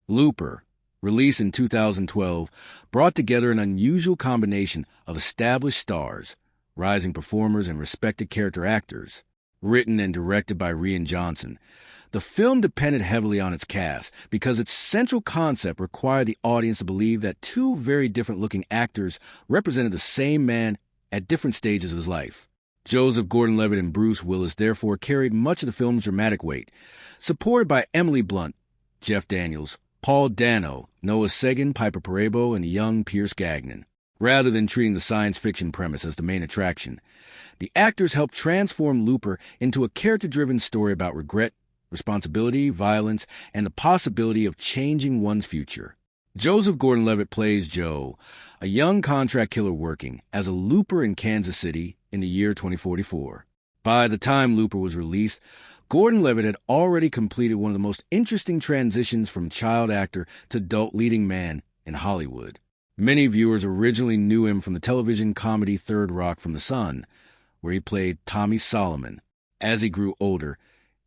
Looper, released in 2012, brought together an unusual combination of established stars, rising performers, and respected character actors. Written and directed by Rian Johnson, the film depended heavily on its cast because its central concept required the audience to believe that two very different-looking actors represented the same man at different stages of his life. Joseph Gordon-Levitt and Bruce Willis therefore carried much of the film's dramatic weight, supported by Emily Blunt, Jeff Daniels, Paul Dano, Noah Segan, Piper Perabo, and the young Pierce Gagnon. Rather than treating the science fiction premise as the main attraction, the actors helped transform Looper into a character-driven story about regret, responsibility, violence, and the possibility of changing one's future. Joseph Gordon-Levitt plays Joe, a young contract killer working as a looper in Kansas City in the year 2044. By the time Looper was released, Gordon-Levitt had already completed one of the most interesting transitions from child actor to adult leading man in Hollywood. Many viewers originally knew him from the television comedy Third Rock from the Sun, where he played Tommy Solomon. As he grew older,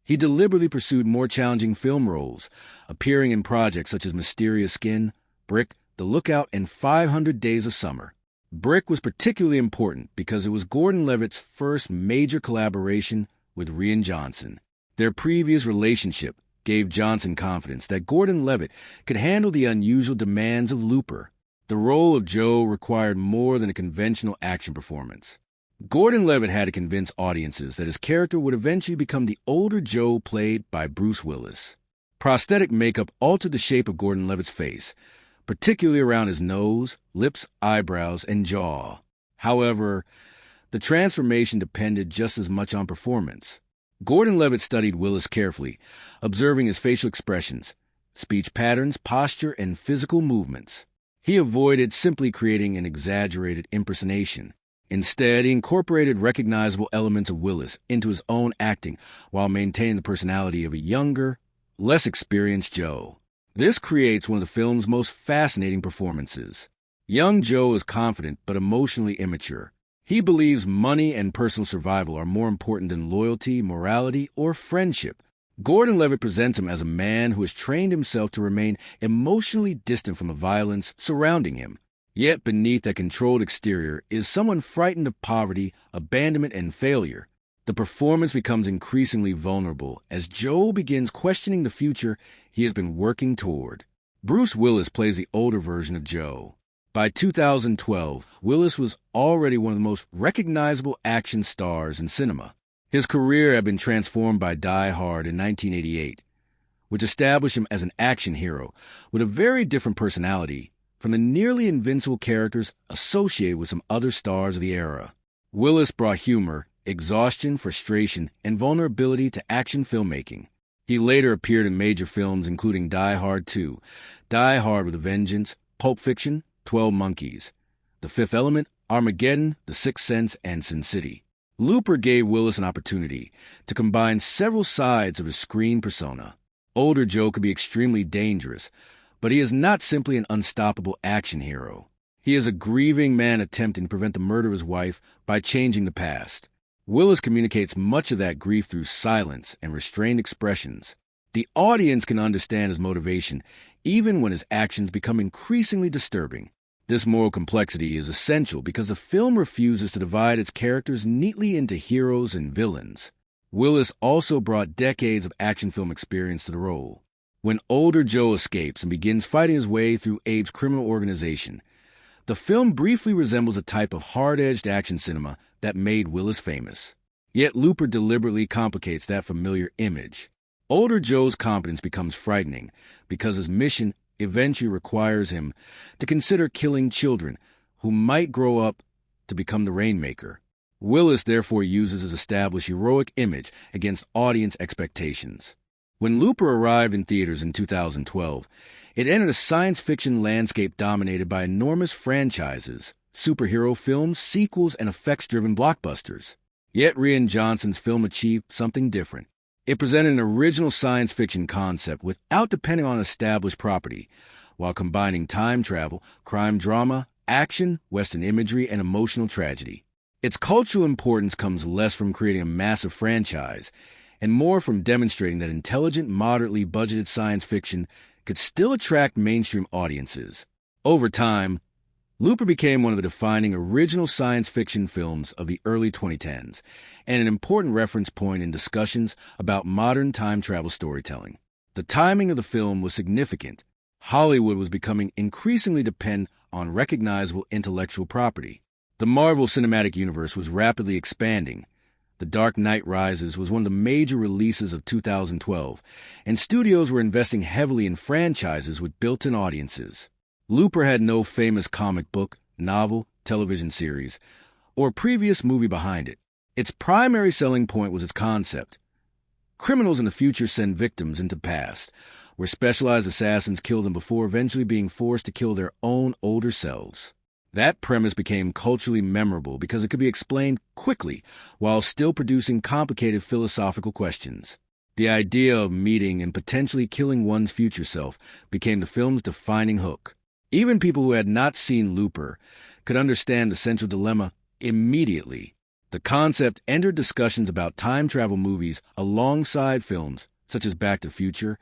he deliberately pursued more challenging film roles, appearing in projects such as Mysterious Skin, Brick, The Lookout, and 500 Days of Summer. Brick was particularly important because it was Gordon-Levitt's first major collaboration with Rian Johnson. Their previous relationship gave Johnson confidence that Gordon-Levitt could handle the unusual demands of Looper. The role of Joe required more than a conventional action performance. Gordon-Levitt had to convince audiences that his character would eventually become the older Joe played by Bruce Willis. Prosthetic makeup altered the shape of Gordon-Levitt's face, particularly around his nose, lips, eyebrows, and jaw. However, the transformation depended just as much on performance. Gordon-Levitt studied Willis carefully, observing his facial expressions, speech patterns, posture, and physical movements. He avoided simply creating an exaggerated impersonation. Instead, he incorporated recognizable elements of Willis into his own acting while maintaining the personality of a younger, less experienced Joe. This creates one of the film's most fascinating performances. Young Joe is confident but emotionally immature. He believes money and personal survival are more important than loyalty, morality, or friendship. Gordon-Levitt presents him as a man who has trained himself to remain emotionally distant from the violence surrounding him. Yet beneath that controlled exterior is someone frightened of poverty, abandonment, and failure. The performance becomes increasingly vulnerable as Joe begins questioning the future he has been working toward. Bruce Willis plays the older version of Joe. By 2012, Willis was already one of the most recognizable action stars in cinema. His career had been transformed by Die Hard in 1988, which established him as an action hero with a very different personality from the nearly invincible characters associated with some other stars of the era. Willis brought humor, exhaustion, frustration, and vulnerability to action filmmaking. He later appeared in major films including Die Hard 2, Die Hard with a Vengeance, Pulp Fiction, 12 Monkeys, The Fifth Element, Armageddon, The Sixth Sense, and Sin City. Looper gave Willis an opportunity to combine several sides of his screen persona. Older Joe could be extremely dangerous, but he is not simply an unstoppable action hero. He is a grieving man attempting to prevent the murder of his wife by changing the past. Willis communicates much of that grief through silence and restrained expressions. The audience can understand his motivation, even when his actions become increasingly disturbing. This moral complexity is essential because the film refuses to divide its characters neatly into heroes and villains. Willis also brought decades of action film experience to the role. When older Joe escapes and begins fighting his way through Abe's criminal organization, the film briefly resembles a type of hard-edged action cinema that made Willis famous. Yet Looper deliberately complicates that familiar image. Older Joe's competence becomes frightening because his mission eventually requires him to consider killing children who might grow up to become the Rainmaker. Willis therefore uses his established heroic image against audience expectations. When Looper arrived in theaters in 2012, it entered a science fiction landscape dominated by enormous franchises, superhero films, sequels, and effects-driven blockbusters. Yet Rian Johnson's film achieved something different. It presented an original science fiction concept without depending on established property, while combining time travel, crime drama, action, Western imagery, and emotional tragedy. Its cultural importance comes less from creating a massive franchise and more from demonstrating that intelligent, moderately budgeted science fiction could still attract mainstream audiences. Over time, Looper became one of the defining original science fiction films of the early 2010s and an important reference point in discussions about modern time travel storytelling. The timing of the film was significant. Hollywood was becoming increasingly dependent on recognizable intellectual property. The Marvel Cinematic Universe was rapidly expanding. The Dark Knight Rises was one of the major releases of 2012, and studios were investing heavily in franchises with built-in audiences. Looper had no famous comic book, novel, television series, or previous movie behind it. Its primary selling point was its concept. Criminals in the future send victims into the past, where specialized assassins kill them before eventually being forced to kill their own older selves. That premise became culturally memorable because it could be explained quickly while still producing complicated philosophical questions. The idea of meeting and potentially killing one's future self became the film's defining hook. Even people who had not seen Looper could understand the central dilemma immediately. The concept entered discussions about time travel movies alongside films such as Back to the Future,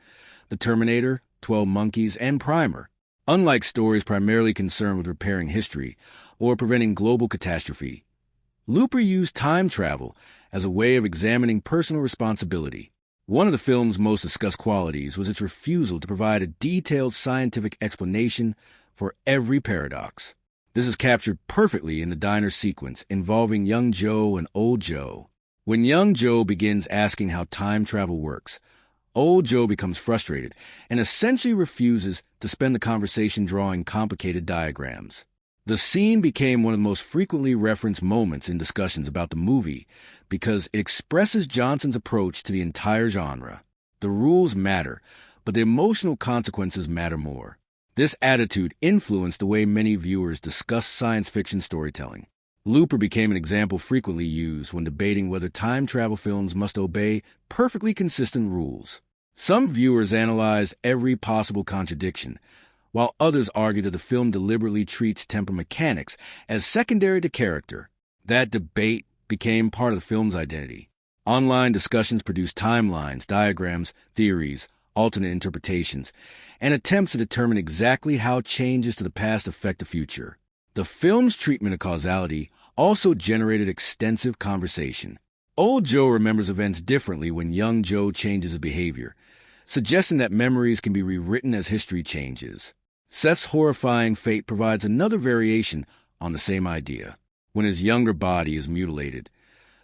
The Terminator, 12 Monkeys, and Primer. Unlike stories primarily concerned with repairing history or preventing global catastrophe, Looper used time travel as a way of examining personal responsibility. One of the film's most discussed qualities was its refusal to provide a detailed scientific explanation for every paradox. This is captured perfectly in the diner sequence involving young Joe and old Joe. When young Joe begins asking how time travel works, old Joe becomes frustrated and essentially refuses to spend the conversation drawing complicated diagrams. The scene became one of the most frequently referenced moments in discussions about the movie because it expresses Johnson's approach to the entire genre. The rules matter, but the emotional consequences matter more. This attitude influenced the way many viewers discuss science fiction storytelling. Looper became an example frequently used when debating whether time travel films must obey perfectly consistent rules. Some viewers analyze every possible contradiction, while others argue that the film deliberately treats temporal mechanics as secondary to character. That debate became part of the film's identity. Online discussions produced timelines, diagrams, theories, alternate interpretations, and attempts to determine exactly how changes to the past affect the future. The film's treatment of causality also generated extensive conversation. Old Joe remembers events differently when young Joe changes his behavior, suggesting that memories can be rewritten as history changes. Seth's horrifying fate provides another variation on the same idea. When his younger body is mutilated,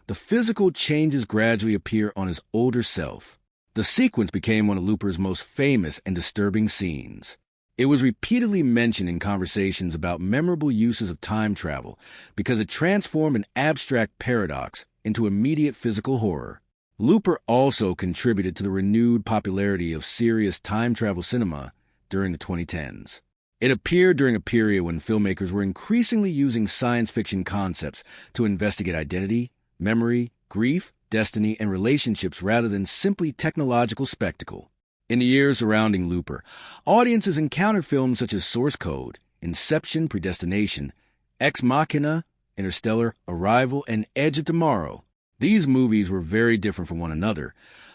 the physical changes gradually appear on his older self. The sequence became one of Looper's most famous and disturbing scenes. It was repeatedly mentioned in conversations about memorable uses of time travel because it transformed an abstract paradox into immediate physical horror. Looper also contributed to the renewed popularity of serious time travel cinema during the 2010s. It appeared during a period when filmmakers were increasingly using science fiction concepts to investigate identity, memory, grief, destiny, and relationships rather than simply technological spectacle. In the years surrounding Looper, audiences encountered films such as Source Code, Inception, Predestination, Ex Machina, Interstellar, Arrival, and Edge of Tomorrow. These movies were very different from one another,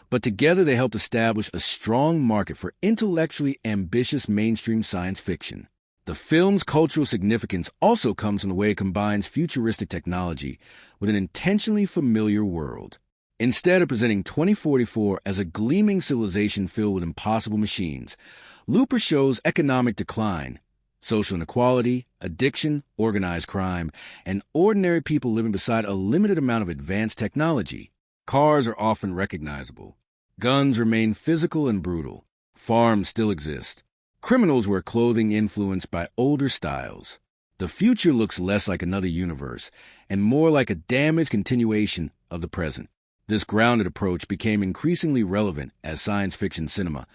but together they helped establish a strong market for intellectually ambitious mainstream science fiction. The film's cultural significance also comes from the way it combines futuristic technology with an intentionally familiar world. Instead of presenting 2044 as a gleaming civilization filled with impossible machines, Looper shows economic decline, social inequality, addiction, organized crime, and ordinary people living beside a limited amount of advanced technology. Cars are often recognizable. Guns remain physical and brutal. Farms still exist. Criminals wear clothing influenced by older styles. The future looks less like another universe and more like a damaged continuation of the present. This grounded approach became increasingly relevant as science fiction cinema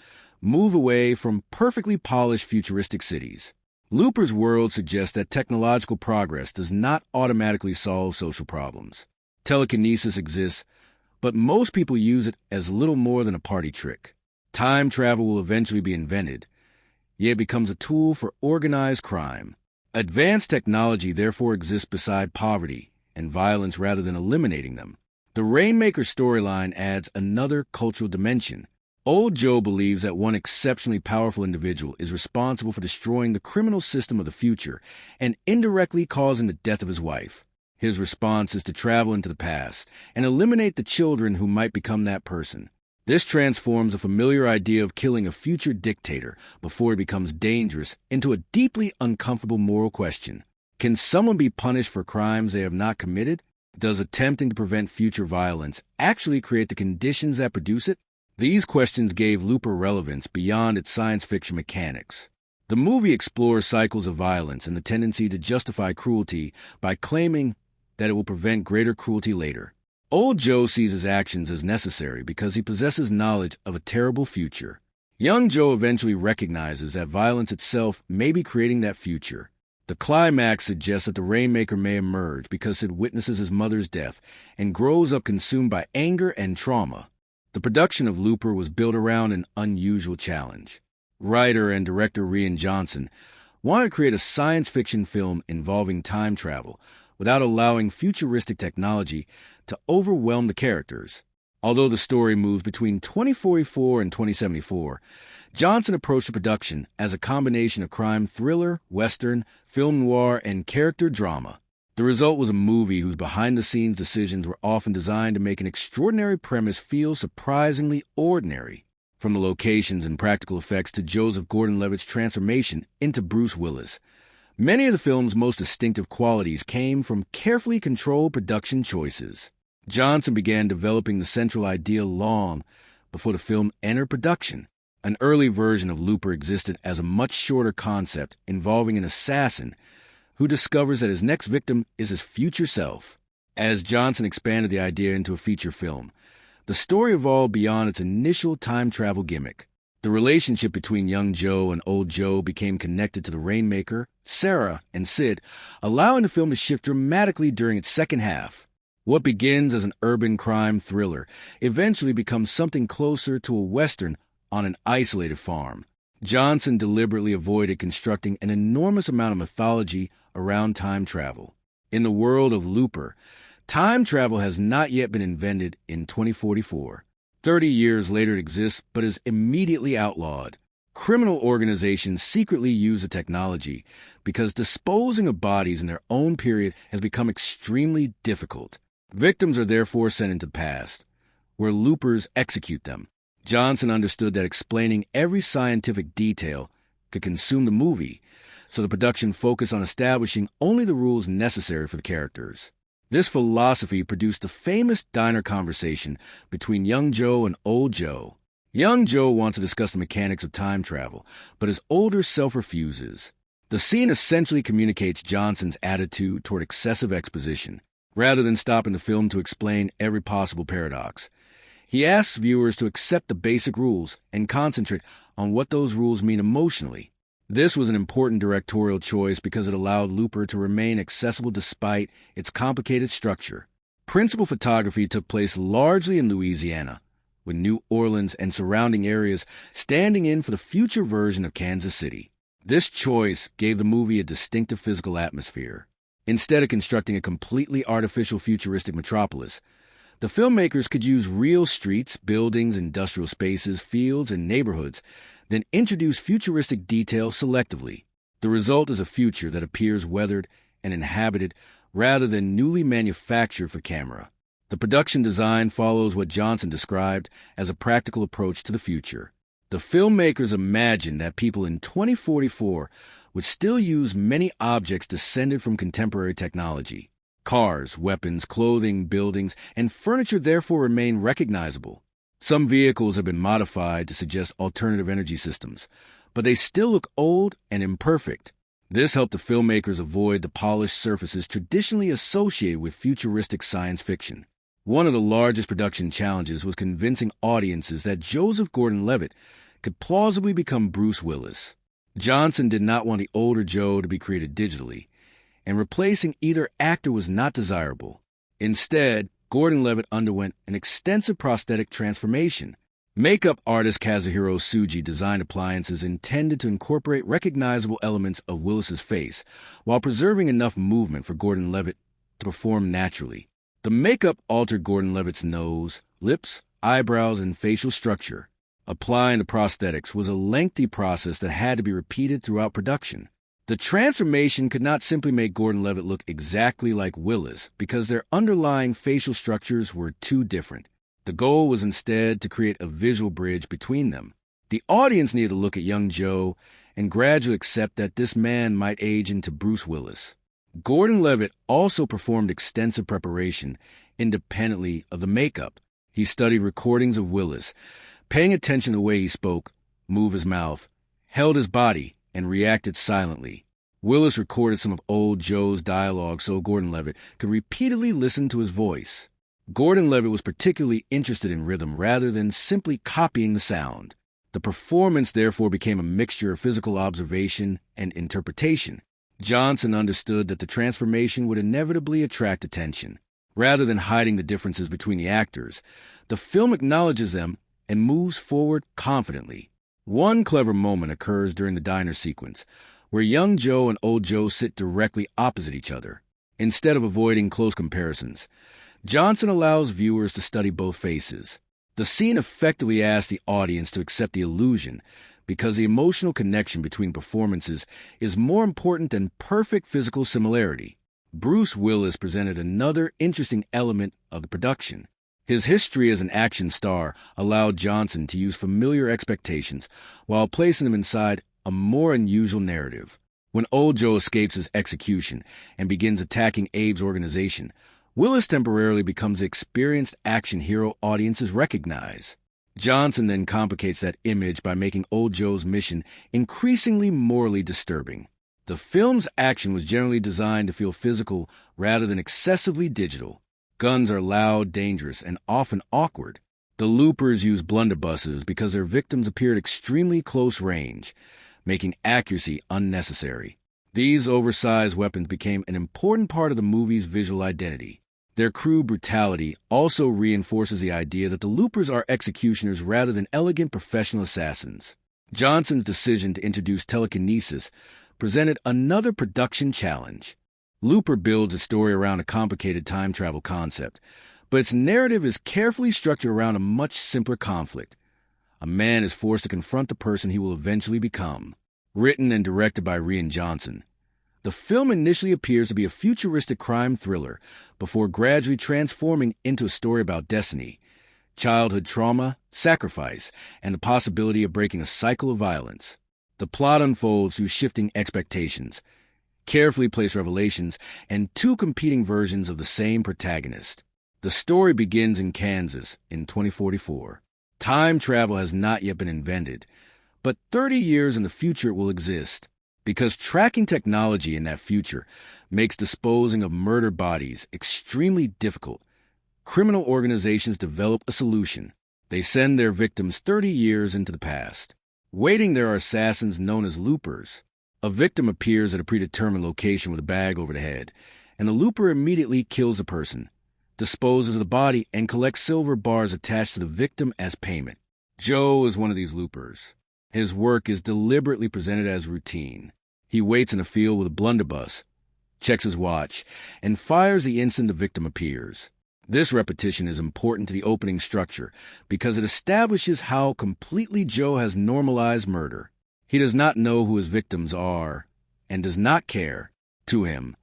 moved away from perfectly polished futuristic cities. Looper's world suggests that technological progress does not automatically solve social problems. Telekinesis exists, but most people use it as little more than a party trick. Time travel will eventually be invented, yet it becomes a tool for organized crime. Advanced technology therefore exists beside poverty and violence rather than eliminating them. The Rainmaker storyline adds another cultural dimension. Old Joe believes that one exceptionally powerful individual is responsible for destroying the criminal system of the future and indirectly causing the death of his wife. His response is to travel into the past and eliminate the children who might become that person. This transforms a familiar idea of killing a future dictator before he becomes dangerous into a deeply uncomfortable moral question. Can someone be punished for crimes they have not committed? Does attempting to prevent future violence actually create the conditions that produce it? These questions gave Looper relevance beyond its science fiction mechanics. The movie explores cycles of violence and the tendency to justify cruelty by claiming that it will prevent greater cruelty later. Old Joe sees his actions as necessary because he possesses knowledge of a terrible future. Young Joe eventually recognizes that violence itself may be creating that future. The climax suggests that the Rainmaker may emerge because Sid witnesses his mother's death and grows up consumed by anger and trauma. The production of Looper was built around an unusual challenge. Writer and director Rian Johnson wanted to create a science fiction film involving time travel without allowing futuristic technology to overwhelm the characters. Although the story moves between 2044 and 2074, Johnson approached the production as a combination of crime thriller, western, film noir, and character drama. The result was a movie whose behind-the-scenes decisions were often designed to make an extraordinary premise feel surprisingly ordinary. From the locations and practical effects to Joseph Gordon-Levitt's transformation into Bruce Willis, many of the film's most distinctive qualities came from carefully controlled production choices. Johnson began developing the central idea long before the film entered production. An early version of Looper existed as a much shorter concept involving an assassin who discovers that his next victim is his future self. As Johnson expanded the idea into a feature film, the story evolved beyond its initial time travel gimmick. The relationship between young Joe and old Joe became connected to the Rainmaker, Sarah, and Sid, allowing the film to shift dramatically during its second half. What begins as an urban crime thriller eventually becomes something closer to a western on an isolated farm. Johnson deliberately avoided constructing an enormous amount of mythology around time travel. In the world of Looper, time travel has not yet been invented in 2044. 30 years later it exists, but is immediately outlawed. Criminal organizations secretly use the technology because disposing of bodies in their own period has become extremely difficult. Victims are therefore sent into the past, where loopers execute them. Johnson understood that explaining every scientific detail could consume the movie, so the production focused on establishing only the rules necessary for the characters. This philosophy produced the famous diner conversation between young Joe and old Joe. Young Joe wants to discuss the mechanics of time travel, but his older self refuses. The scene essentially communicates Johnson's attitude toward excessive exposition. Rather than stopping the film to explain every possible paradox, he asks viewers to accept the basic rules and concentrate on what those rules mean emotionally. This was an important directorial choice because it allowed Looper to remain accessible despite its complicated structure. Principal photography took place largely in Louisiana, with New Orleans and surrounding areas standing in for the future version of Kansas City. This choice gave the movie a distinctive physical atmosphere. Instead of constructing a completely artificial futuristic metropolis, the filmmakers could use real streets, buildings, industrial spaces, fields, and neighborhoods, then introduce futuristic details selectively. The result is a future that appears weathered and inhabited rather than newly manufactured for camera. The production design follows what Johnson described as a practical approach to the future. The filmmakers imagined that people in 2044 would still use many objects descended from contemporary technology. Cars, weapons, clothing, buildings, and furniture therefore remain recognizable. Some vehicles have been modified to suggest alternative energy systems, but they still look old and imperfect. This helped the filmmakers avoid the polished surfaces traditionally associated with futuristic science fiction. One of the largest production challenges was convincing audiences that Joseph Gordon-Levitt could plausibly become Bruce Willis. Johnson did not want the older Joe to be created digitally, and replacing either actor was not desirable. Instead, Gordon-Levitt underwent an extensive prosthetic transformation. Makeup artist Kazuhiro Tsuji designed appliances intended to incorporate recognizable elements of Willis's face, while preserving enough movement for Gordon-Levitt to perform naturally. The makeup altered Gordon-Levitt's nose, lips, eyebrows, and facial structure. Applying the prosthetics was a lengthy process that had to be repeated throughout production. The transformation could not simply make Gordon-Levitt look exactly like Willis because their underlying facial structures were too different. The goal was instead to create a visual bridge between them. The audience needed to look at young Joe and gradually accept that this man might age into Bruce Willis. Gordon-Levitt also performed extensive preparation independently of the makeup. He studied recordings of Willis, paying attention to the way he spoke, moved his mouth, held his body, and reacted silently. Willis recorded some of old Joe's dialogue so Gordon-Levitt could repeatedly listen to his voice. Gordon-Levitt was particularly interested in rhythm rather than simply copying the sound. The performance therefore became a mixture of physical observation and interpretation. Johnson understood that the transformation would inevitably attract attention. Rather than hiding the differences between the actors, the film acknowledges them and moves forward confidently. One clever moment occurs during the diner sequence, where young Joe and old Joe sit directly opposite each other. Instead of avoiding close comparisons, Johnson allows viewers to study both faces. The scene effectively asks the audience to accept the illusion because the emotional connection between performances is more important than perfect physical similarity. Bruce Willis presented another interesting element of the production. His history as an action star allowed Johnson to use familiar expectations while placing them inside a more unusual narrative. When old Joe escapes his execution and begins attacking Abe's organization, Willis temporarily becomes the experienced action hero audiences recognize. Johnson then complicates that image by making old Joe's mission increasingly morally disturbing. The film's action was generally designed to feel physical rather than excessively digital. Guns are loud, dangerous, and often awkward. The loopers used blunderbusses because their victims appeared extremely close range, making accuracy unnecessary. These oversized weapons became an important part of the movie's visual identity. Their crude brutality also reinforces the idea that the loopers are executioners rather than elegant professional assassins. Johnson's decision to introduce telekinesis presented another production challenge. Looper builds a story around a complicated time travel concept, but its narrative is carefully structured around a much simpler conflict. A man is forced to confront the person he will eventually become. Written and directed by Rian Johnson, the film initially appears to be a futuristic crime thriller before gradually transforming into a story about destiny, childhood trauma, sacrifice, and the possibility of breaking a cycle of violence. The plot unfolds through shifting expectations, carefully placed revelations, and two competing versions of the same protagonist. The story begins in Kansas in 2044. Time travel has not yet been invented, but 30 years in the future it will exist. Because tracking technology in that future makes disposing of murdered bodies extremely difficult, criminal organizations develop a solution. They send their victims 30 years into the past. Waiting there are assassins known as loopers. A victim appears at a predetermined location with a bag over the head, and the looper immediately kills the person, disposes of the body, and collects silver bars attached to the victim as payment. Joe is one of these loopers. His work is deliberately presented as routine. He waits in a field with a blunderbuss, checks his watch, and fires the instant the victim appears. This repetition is important to the opening structure because it establishes how completely Joe has normalized murder. He does not know who his victims are and does not care. To him,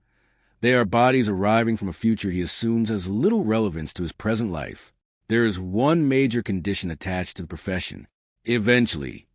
they are bodies arriving from a future he assumes has little relevance to his present life. There is one major condition attached to the profession. Eventually,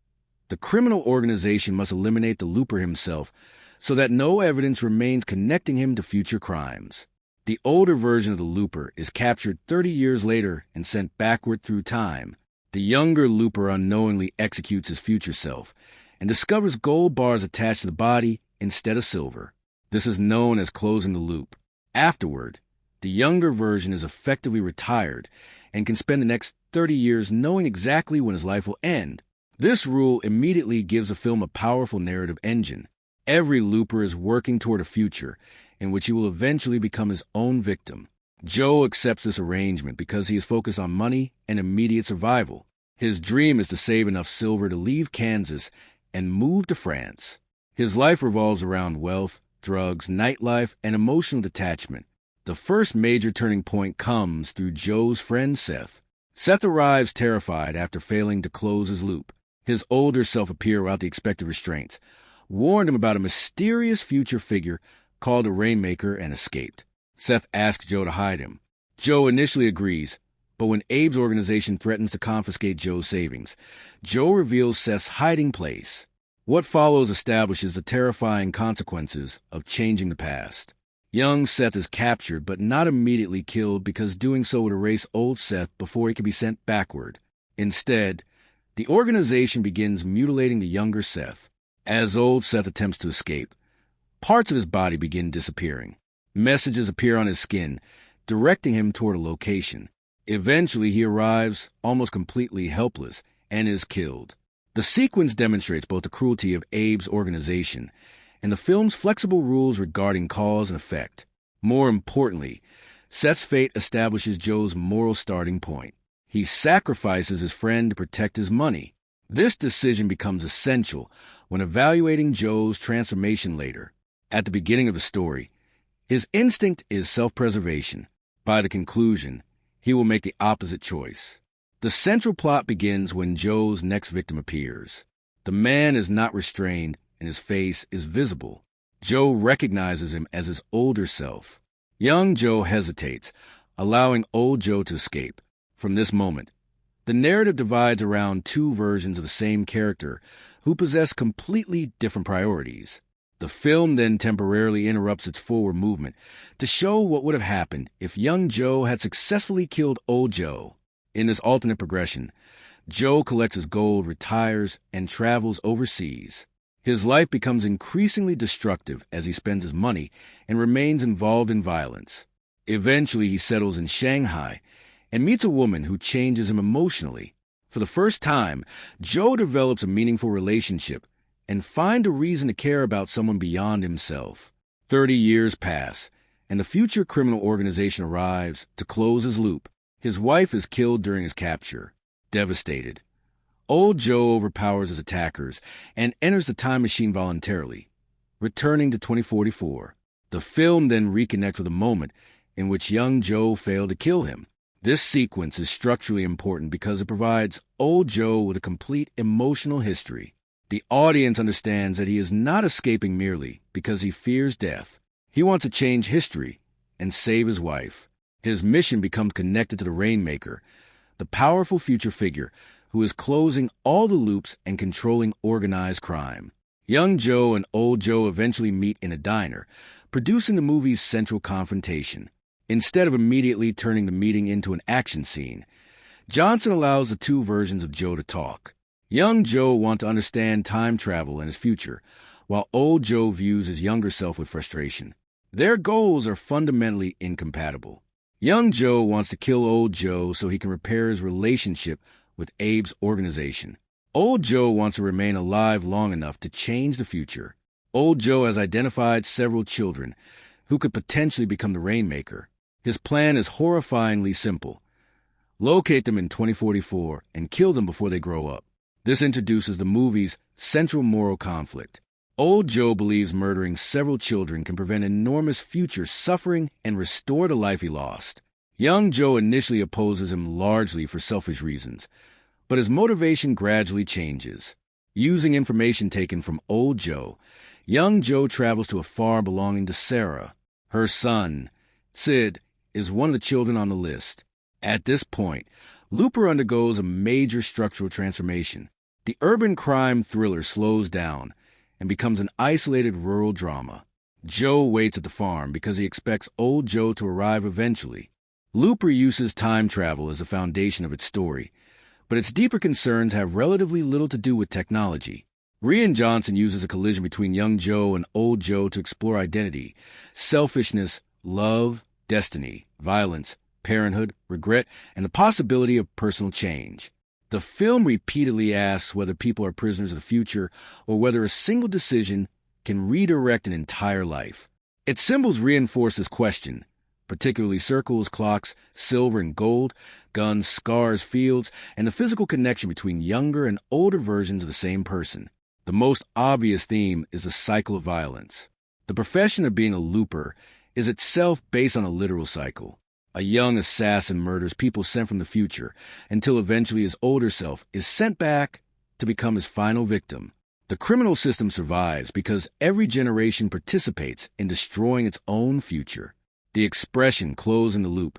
the criminal organization must eliminate the looper himself so that no evidence remains connecting him to future crimes. The older version of the looper is captured 30 years later and sent backward through time. The younger looper unknowingly executes his future self and discovers gold bars attached to the body instead of silver. This is known as closing the loop. Afterward, the younger version is effectively retired and can spend the next 30 years knowing exactly when his life will end. This rule immediately gives the film a powerful narrative engine. Every looper is working toward a future in which he will eventually become his own victim. Joe accepts this arrangement because he is focused on money and immediate survival. His dream is to save enough silver to leave Kansas and move to France. His life revolves around wealth, drugs, nightlife, and emotional detachment. The first major turning point comes through Joe's friend Seth. Seth arrives terrified after failing to close his loop. His older self appeared without the expected restraints, warned him about a mysterious future figure called the Rainmaker, and escaped. Seth asks Joe to hide him. Joe initially agrees, but when Abe's organization threatens to confiscate Joe's savings, Joe reveals Seth's hiding place. What follows establishes the terrifying consequences of changing the past. Young Seth is captured but not immediately killed because doing so would erase old Seth before he can be sent backward. Instead, the organization begins mutilating the younger Seth. As old Seth attempts to escape, parts of his body begin disappearing. Messages appear on his skin, directing him toward a location. Eventually, he arrives, almost completely helpless, and is killed. The sequence demonstrates both the cruelty of Abe's organization and the film's flexible rules regarding cause and effect. More importantly, Seth's fate establishes Joe's moral starting point. He sacrifices his friend to protect his money. This decision becomes essential when evaluating Joe's transformation later. At the beginning of the story, his instinct is self-preservation. By the conclusion, he will make the opposite choice. The central plot begins when Joe's next victim appears. The man is not restrained, and his face is visible. Joe recognizes him as his older self. Young Joe hesitates, allowing old Joe to escape. From this moment, the narrative divides around two versions of the same character who possess completely different priorities. The film then temporarily interrupts its forward movement to show what would have happened if young Joe had successfully killed old Joe. In this alternate progression, Joe collects his gold, retires, and travels overseas. His life becomes increasingly destructive as he spends his money and remains involved in violence. Eventually, he settles in Shanghai and meets a woman who changes him emotionally. For the first time, Joe develops a meaningful relationship and finds a reason to care about someone beyond himself. 30 years pass, and the future criminal organization arrives to close his loop. His wife is killed during his capture. Devastated, old Joe overpowers his attackers and enters the time machine voluntarily, returning to 2044. The film then reconnects with a moment in which young Joe failed to kill him. This sequence is structurally important because it provides old Joe with a complete emotional history. The audience understands that he is not escaping merely because he fears death. He wants to change history and save his wife. His mission becomes connected to the Rainmaker, the powerful future figure who is closing all the loops and controlling organized crime. Young Joe and old Joe eventually meet in a diner, producing the movie's central confrontation. Instead of immediately turning the meeting into an action scene, Johnson allows the two versions of Joe to talk. Young Joe wants to understand time travel and his future, while old Joe views his younger self with frustration. Their goals are fundamentally incompatible. Young Joe wants to kill old Joe so he can repair his relationship with Abe's organization. Old Joe wants to remain alive long enough to change the future. Old Joe has identified several children who could potentially become the Rainmaker. His plan is horrifyingly simple. Locate them in 2044 and kill them before they grow up. This introduces the movie's central moral conflict. Old Joe believes murdering several children can prevent enormous future suffering and restore the life he lost. Young Joe initially opposes him largely for selfish reasons, but his motivation gradually changes. Using information taken from old Joe, young Joe travels to a farm belonging to Sarah. Her son, Sid, is one of the children on the list. At this point, Looper undergoes a major structural transformation. The urban crime thriller slows down and becomes an isolated rural drama. Joe waits at the farm because he expects old Joe to arrive eventually. Looper uses time travel as the foundation of its story, but its deeper concerns have relatively little to do with technology. Rian Johnson uses a collision between young Joe and old Joe to explore identity, selfishness, love, destiny, violence, parenthood, regret, and the possibility of personal change. The film repeatedly asks whether people are prisoners of the future or whether a single decision can redirect an entire life. Its symbols reinforce this question, particularly circles, clocks, silver and gold, guns, scars, fields, and the physical connection between younger and older versions of the same person. The most obvious theme is the cycle of violence. The profession of being a looper is itself based on a literal cycle. A young assassin murders people sent from the future until eventually his older self is sent back to become his final victim. The criminal system survives because every generation participates in destroying its own future. The expression "closing the loop"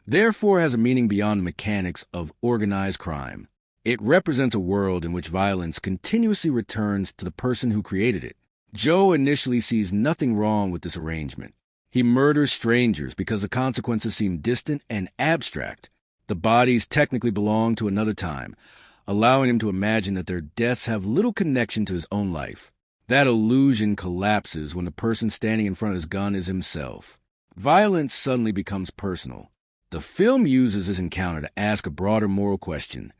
therefore has a meaning beyond the mechanics of organized crime. It represents a world in which violence continuously returns to the person who created it. Joe initially sees nothing wrong with this arrangement. He murders strangers because the consequences seem distant and abstract. The bodies technically belong to another time, allowing him to imagine that their deaths have little connection to his own life. That illusion collapses when the person standing in front of his gun is himself. Violence suddenly becomes personal. The film uses this encounter to ask a broader moral question.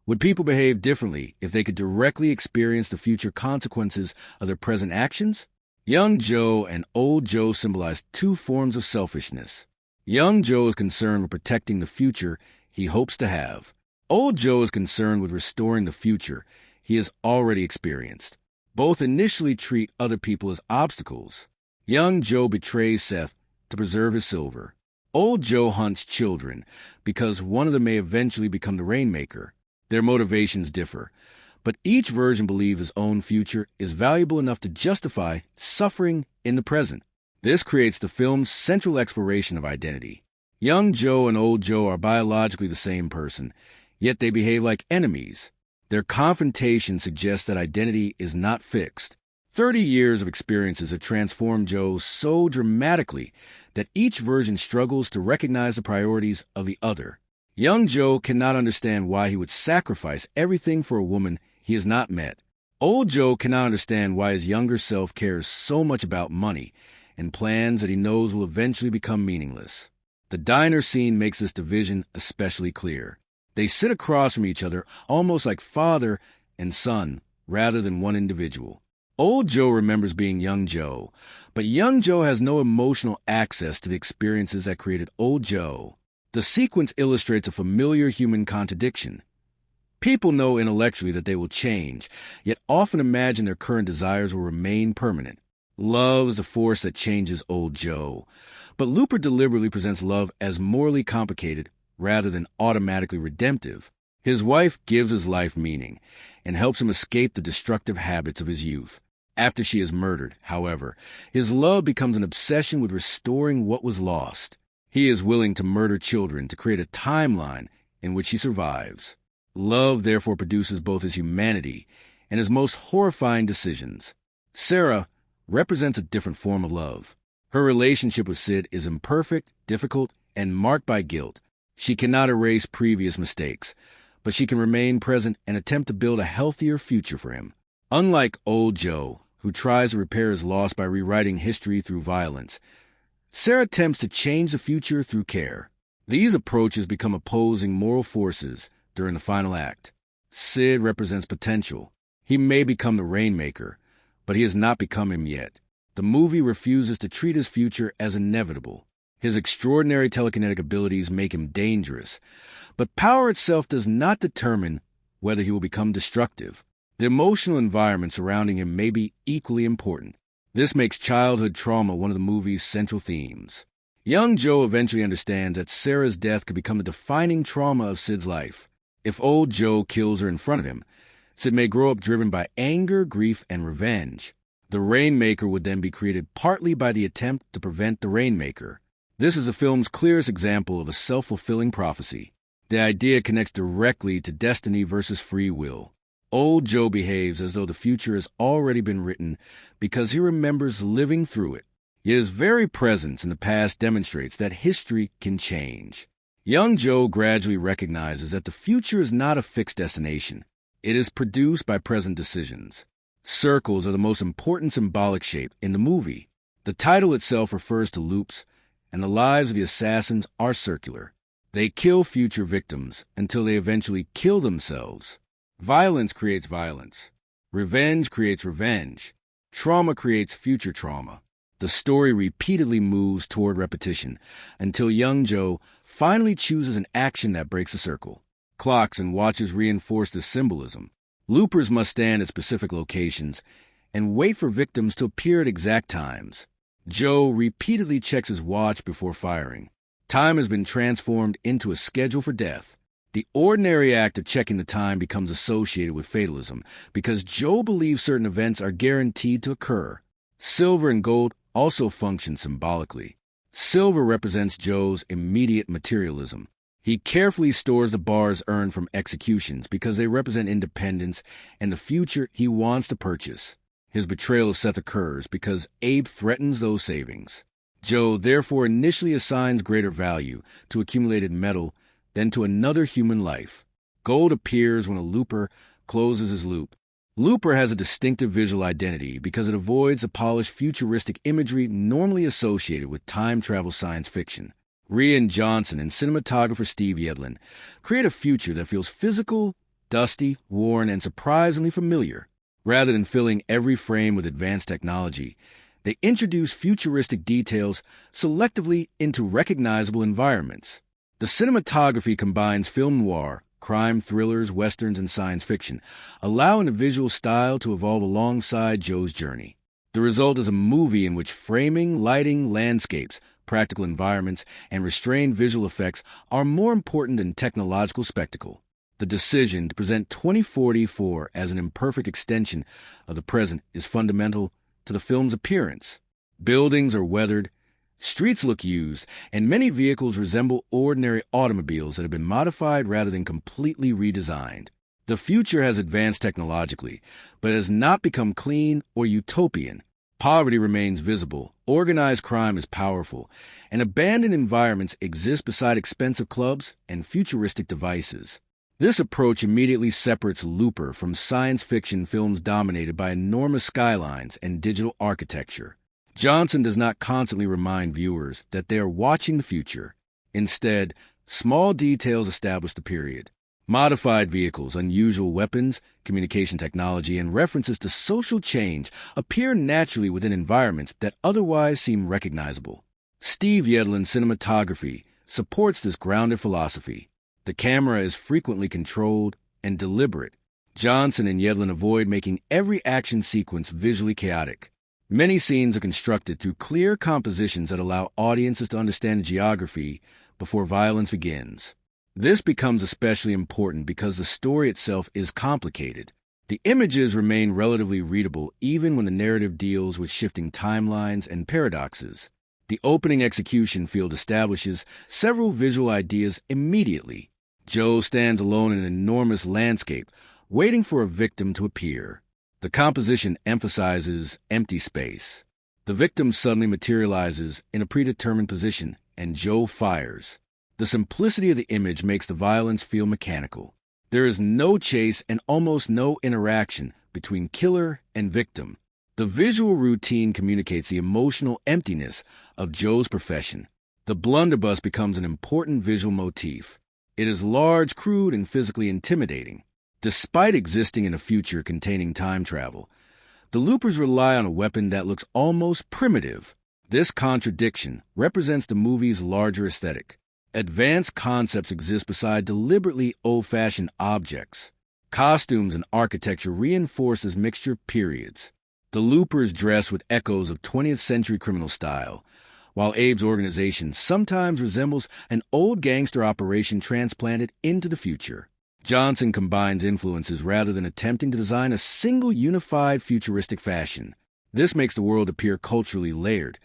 Would people behave differently if they could directly experience the future consequences of their present actions? Young Joe and Old Joe symbolize two forms of selfishness. Young Joe is concerned with protecting the future he hopes to have. Old Joe is concerned with restoring the future he has already experienced. Both initially treat other people as obstacles. Young Joe betrays Seth to preserve his silver. Old Joe hunts children because one of them may eventually become the Rainmaker. Their motivations differ, but each version believes his own future is valuable enough to justify suffering in the present. This creates the film's central exploration of identity. Young Joe and Old Joe are biologically the same person, yet they behave like enemies. Their confrontation suggests that identity is not fixed. 30 years of experiences have transformed Joe so dramatically that each version struggles to recognize the priorities of the other. Young Joe cannot understand why he would sacrifice everything for a woman he has not met. Old Joe cannot understand why his younger self cares so much about money and plans that he knows will eventually become meaningless. The diner scene makes this division especially clear. They sit across from each other almost like father and son rather than one individual. Old Joe remembers being young Joe, but young Joe has no emotional access to the experiences that created Old Joe. The sequence illustrates a familiar human contradiction. People know intellectually that they will change, yet often imagine their current desires will remain permanent. Love is the force that changes Old Joe, but Looper deliberately presents love as morally complicated rather than automatically redemptive. His wife gives his life meaning and helps him escape the destructive habits of his youth. After she is murdered, however, his love becomes an obsession with restoring what was lost. He is willing to murder children to create a timeline in which he survives. Love therefore produces both his humanity and his most horrifying decisions. Sarah represents a different form of love. Her relationship with Sid is imperfect, difficult, and marked by guilt. She cannot erase previous mistakes, but she can remain present and attempt to build a healthier future for him. Unlike Old Joe, who tries to repair his loss by rewriting history through violence, Sarah attempts to change the future through care. These approaches become opposing moral forces during the final act. Sid represents potential. He may become the Rainmaker, but he has not become him yet. The movie refuses to treat his future as inevitable. His extraordinary telekinetic abilities make him dangerous, but power itself does not determine whether he will become destructive. The emotional environment surrounding him may be equally important. This makes childhood trauma one of the movie's central themes. Young Joe eventually understands that Sarah's death could become the defining trauma of Sid's life. If Old Joe kills her in front of him, Sid may grow up driven by anger, grief, and revenge. The Rainmaker would then be created partly by the attempt to prevent the Rainmaker. This is the film's clearest example of a self-fulfilling prophecy. The idea connects directly to destiny versus free will. Old Joe behaves as though the future has already been written because he remembers living through it. Yet his very presence in the past demonstrates that history can change. Young Joe gradually recognizes that the future is not a fixed destination. It is produced by present decisions. Circles are the most important symbolic shape in the movie. The title itself refers to loops, and the lives of the assassins are circular. They kill future victims until they eventually kill themselves. Violence creates violence. Revenge creates revenge. Trauma creates future trauma. The story repeatedly moves toward repetition until young Joe finally chooses an action that breaks the circle. Clocks and watches reinforce this symbolism. Loopers must stand at specific locations and wait for victims to appear at exact times. Joe repeatedly checks his watch before firing. Time has been transformed into a schedule for death. The ordinary act of checking the time becomes associated with fatalism because Joe believes certain events are guaranteed to occur. Silver and gold also function symbolically. Silver represents Joe's immediate materialism. He carefully stores the bars earned from executions because they represent independence and the future he wants to purchase. His betrayal of Seth occurs because Abe threatens those savings. Joe therefore initially assigns greater value to accumulated metal than to another human life. Gold appears when a looper closes his loop. Looper has a distinctive visual identity because it avoids the polished futuristic imagery normally associated with time travel science fiction. Rian Johnson and cinematographer Steve Yedlin create a future that feels physical, dusty, worn, and surprisingly familiar. Rather than filling every frame with advanced technology, they introduce futuristic details selectively into recognizable environments. The cinematography combines film noir, crime thrillers, westerns, and science fiction, allowing the visual style to evolve alongside Joe's journey. The result is a movie in which framing, lighting, landscapes, practical environments, and restrained visual effects are more important than technological spectacle. The decision to present 2044 as an imperfect extension of the present is fundamental to the film's appearance. Buildings are weathered, streets look used, and many vehicles resemble ordinary automobiles that have been modified rather than completely redesigned. The future has advanced technologically, but has not become clean or utopian. Poverty remains visible, organized crime is powerful, and abandoned environments exist beside expensive clubs and futuristic devices. This approach immediately separates Looper from science fiction films dominated by enormous skylines and digital architecture. Johnson does not constantly remind viewers that they are watching the future. Instead, small details establish the period. Modified vehicles, unusual weapons, communication technology, and references to social change appear naturally within environments that otherwise seem recognizable. Steve Yedlin's cinematography supports this grounded philosophy. The camera is frequently controlled and deliberate. Johnson and Yedlin avoid making every action sequence visually chaotic. Many scenes are constructed through clear compositions that allow audiences to understand the geography before violence begins. This becomes especially important because the story itself is complicated. The images remain relatively readable even when the narrative deals with shifting timelines and paradoxes. The opening execution field establishes several visual ideas immediately. Joe stands alone in an enormous landscape, waiting for a victim to appear. The composition emphasizes empty space. The victim suddenly materializes in a predetermined position, and Joe fires. The simplicity of the image makes the violence feel mechanical. There is no chase and almost no interaction between killer and victim. The visual routine communicates the emotional emptiness of Joe's profession. The blunderbuss becomes an important visual motif. It is large, crude, and physically intimidating. Despite existing in a future containing time travel, the Loopers rely on a weapon that looks almost primitive. This contradiction represents the movie's larger aesthetic. Advanced concepts exist beside deliberately old-fashioned objects. Costumes and architecture reinforce this mixture of periods. The Loopers dress with echoes of 20th century criminal style, while Abe's organization sometimes resembles an old gangster operation transplanted into the future. Johnson combines influences rather than attempting to design a single unified futuristic fashion. This makes the world appear culturally layered,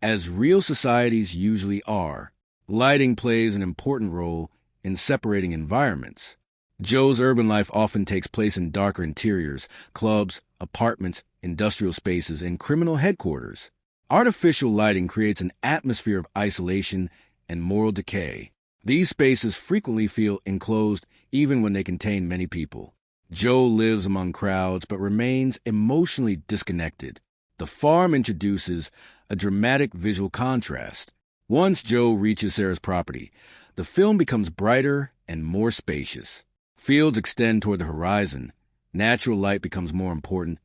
as real societies usually are. Lighting plays an important role in separating environments. Joe's urban life often takes place in darker interiors, clubs, apartments, industrial spaces, and criminal headquarters. Artificial lighting creates an atmosphere of isolation and moral decay. These spaces frequently feel enclosed even when they contain many people. Joe lives among crowds but remains emotionally disconnected. The farm introduces a dramatic visual contrast. Once Joe reaches Sarah's property, the film becomes brighter and more spacious. Fields extend toward the horizon, natural light becomes more important,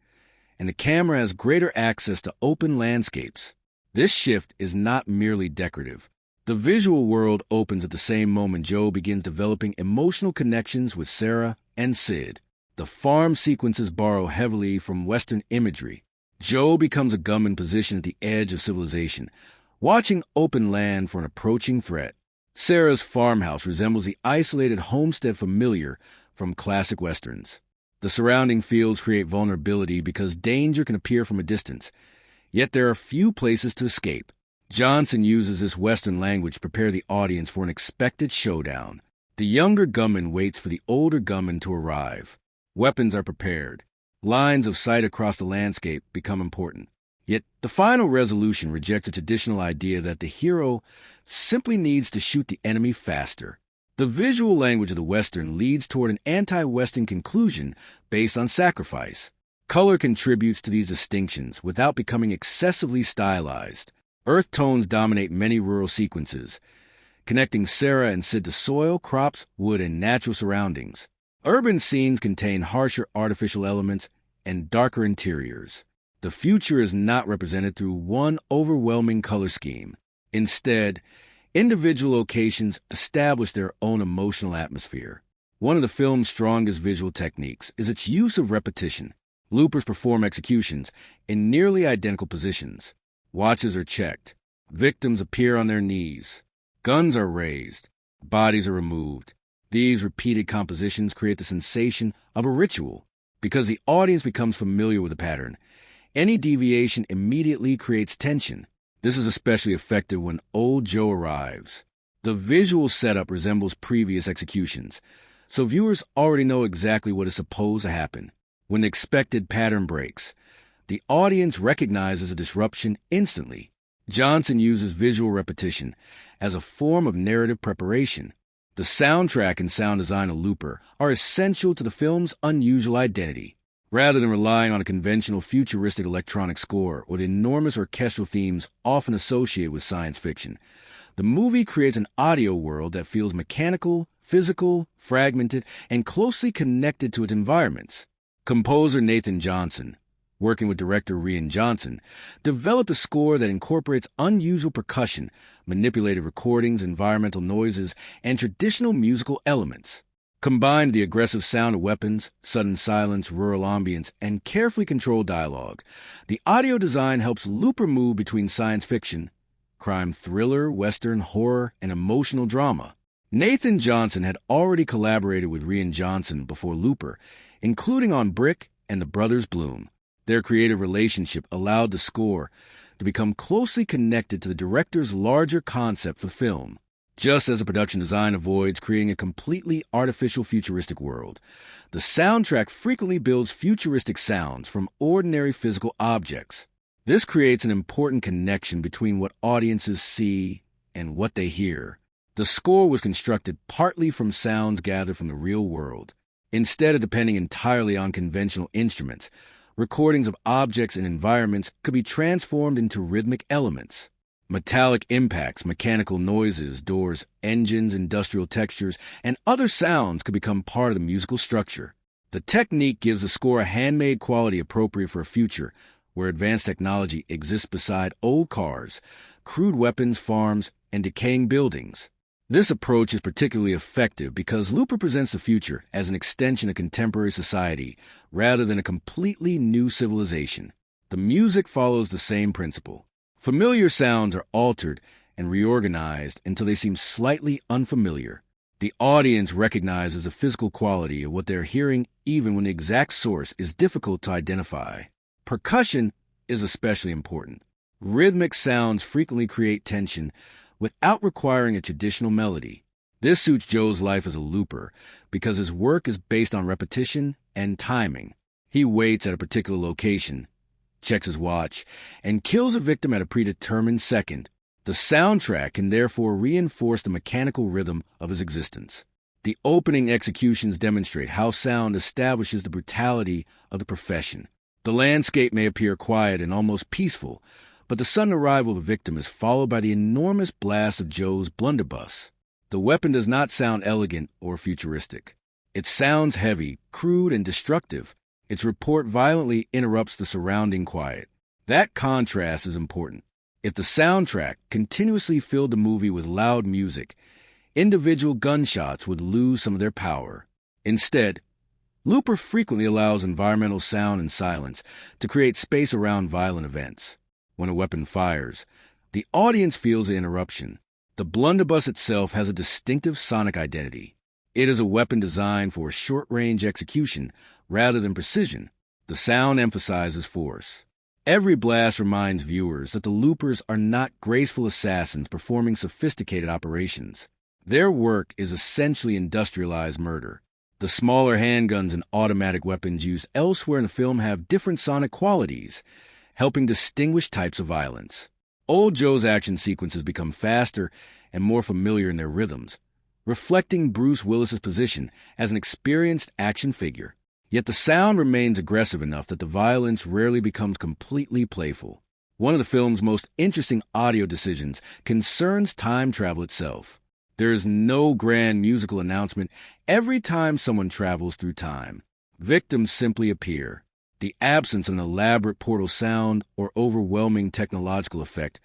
and the camera has greater access to open landscapes. This shift is not merely decorative. The visual world opens at the same moment Joe begins developing emotional connections with Sarah and Sid. The farm sequences borrow heavily from Western imagery. Joe becomes a gunman positioned at the edge of civilization, watching open land for an approaching threat. Sarah's farmhouse resembles the isolated homestead familiar from classic westerns. The surrounding fields create vulnerability because danger can appear from a distance, yet there are few places to escape. Johnson uses this Western language to prepare the audience for an expected showdown. The younger gunman waits for the older gunman to arrive. Weapons are prepared. Lines of sight across the landscape become important. Yet the final resolution rejects a traditional idea that the hero simply needs to shoot the enemy faster. The visual language of the Western leads toward an anti-Western conclusion based on sacrifice. Color contributes to these distinctions without becoming excessively stylized. Earth tones dominate many rural sequences, connecting Sarah and Sid to soil, crops, wood, and natural surroundings. Urban scenes contain harsher artificial elements and darker interiors. The future is not represented through one overwhelming color scheme. Instead, individual locations establish their own emotional atmosphere. One of the film's strongest visual techniques is its use of repetition. Loopers perform executions in nearly identical positions. Watches are checked. Victims appear on their knees. Guns are raised. Bodies are removed. These repeated compositions create the sensation of a ritual. Because the audience becomes familiar with the pattern, any deviation immediately creates tension. This is especially effective when Old Joe arrives. The visual setup resembles previous executions, so viewers already know exactly what is supposed to happen. When the expected pattern breaks, the audience recognizes a disruption instantly. Johnson uses visual repetition as a form of narrative preparation. The soundtrack and sound design of Looper are essential to the film's unusual identity. Rather than relying on a conventional futuristic electronic score or the enormous orchestral themes often associated with science fiction, the movie creates an audio world that feels mechanical, physical, fragmented, and closely connected to its environments. Composer Nathan Johnson, working with director Rian Johnson, developed a score that incorporates unusual percussion, manipulated recordings, environmental noises, and traditional musical elements. Combined the aggressive sound of weapons, sudden silence, rural ambience, and carefully controlled dialogue, the audio design helps Looper move between science fiction, crime thriller, western, horror, and emotional drama. Nathan Johnson had already collaborated with Rian Johnson before Looper, including on Brick and The Brothers Bloom. Their creative relationship allowed the score to become closely connected to the director's larger concept for the film. Just as the production design avoids creating a completely artificial futuristic world, the soundtrack frequently builds futuristic sounds from ordinary physical objects. This creates an important connection between what audiences see and what they hear. The score was constructed partly from sounds gathered from the real world. Instead of depending entirely on conventional instruments, recordings of objects and environments could be transformed into rhythmic elements. Metallic impacts, mechanical noises, doors, engines, industrial textures, and other sounds could become part of the musical structure. The technique gives the score a handmade quality appropriate for a future where advanced technology exists beside old cars, crude weapons, farms, and decaying buildings. This approach is particularly effective because Looper presents the future as an extension of contemporary society rather than a completely new civilization. The music follows the same principle. Familiar sounds are altered and reorganized until they seem slightly unfamiliar. The audience recognizes the physical quality of what they're hearing even when the exact source is difficult to identify. Percussion is especially important. Rhythmic sounds frequently create tension without requiring a traditional melody. This suits Joe's life as a looper because his work is based on repetition and timing. He waits at a particular location, checks his watch, and kills a victim at a predetermined second. The soundtrack can therefore reinforce the mechanical rhythm of his existence. The opening executions demonstrate how sound establishes the brutality of the profession. The landscape may appear quiet and almost peaceful, but the sudden arrival of the victim is followed by the enormous blast of Joe's blunderbuss. The weapon does not sound elegant or futuristic. It sounds heavy, crude, and destructive. Its report violently interrupts the surrounding quiet. That contrast is important. If the soundtrack continuously filled the movie with loud music, individual gunshots would lose some of their power. Instead, Looper frequently allows environmental sound and silence to create space around violent events. When a weapon fires, the audience feels the interruption. The blunderbuss itself has a distinctive sonic identity. It is a weapon designed for short-range execution rather than precision. The sound emphasizes force. Every blast reminds viewers that the loopers are not graceful assassins performing sophisticated operations. Their work is essentially industrialized murder. The smaller handguns and automatic weapons used elsewhere in the film have different sonic qualities, helping distinguish types of violence. Old Joe's action sequences become faster and more familiar in their rhythms, reflecting Bruce Willis's position as an experienced action figure. Yet the sound remains aggressive enough that the violence rarely becomes completely playful. One of the film's most interesting audio decisions concerns time travel itself. There is no grand musical announcement every time someone travels through time. Victims simply appear. The absence of an elaborate portal sound or overwhelming technological effect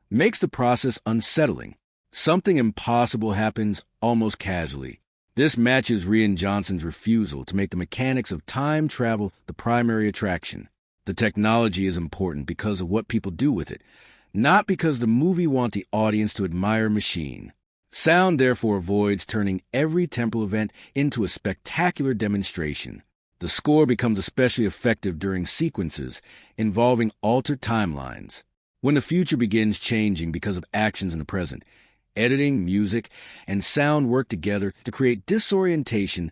makes the process unsettling. Something impossible happens almost casually. This matches Rian Johnson's refusal to make the mechanics of time travel the primary attraction. The technology is important because of what people do with it, not because the movie wants the audience to admire a machine. Sound therefore avoids turning every temporal event into a spectacular demonstration. The score becomes especially effective during sequences involving altered timelines. When the future begins changing because of actions in the present, editing, music, and sound work together to create disorientation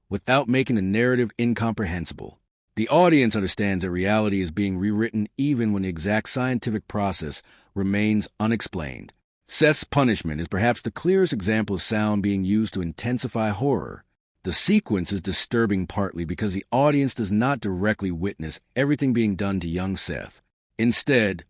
without making the narrative incomprehensible. The audience understands that reality is being rewritten even when the exact scientific process remains unexplained. Seth's punishment is perhaps the clearest example of sound being used to intensify horror. The sequence is disturbing partly because the audience does not directly witness everything being done to young Seth. Instead,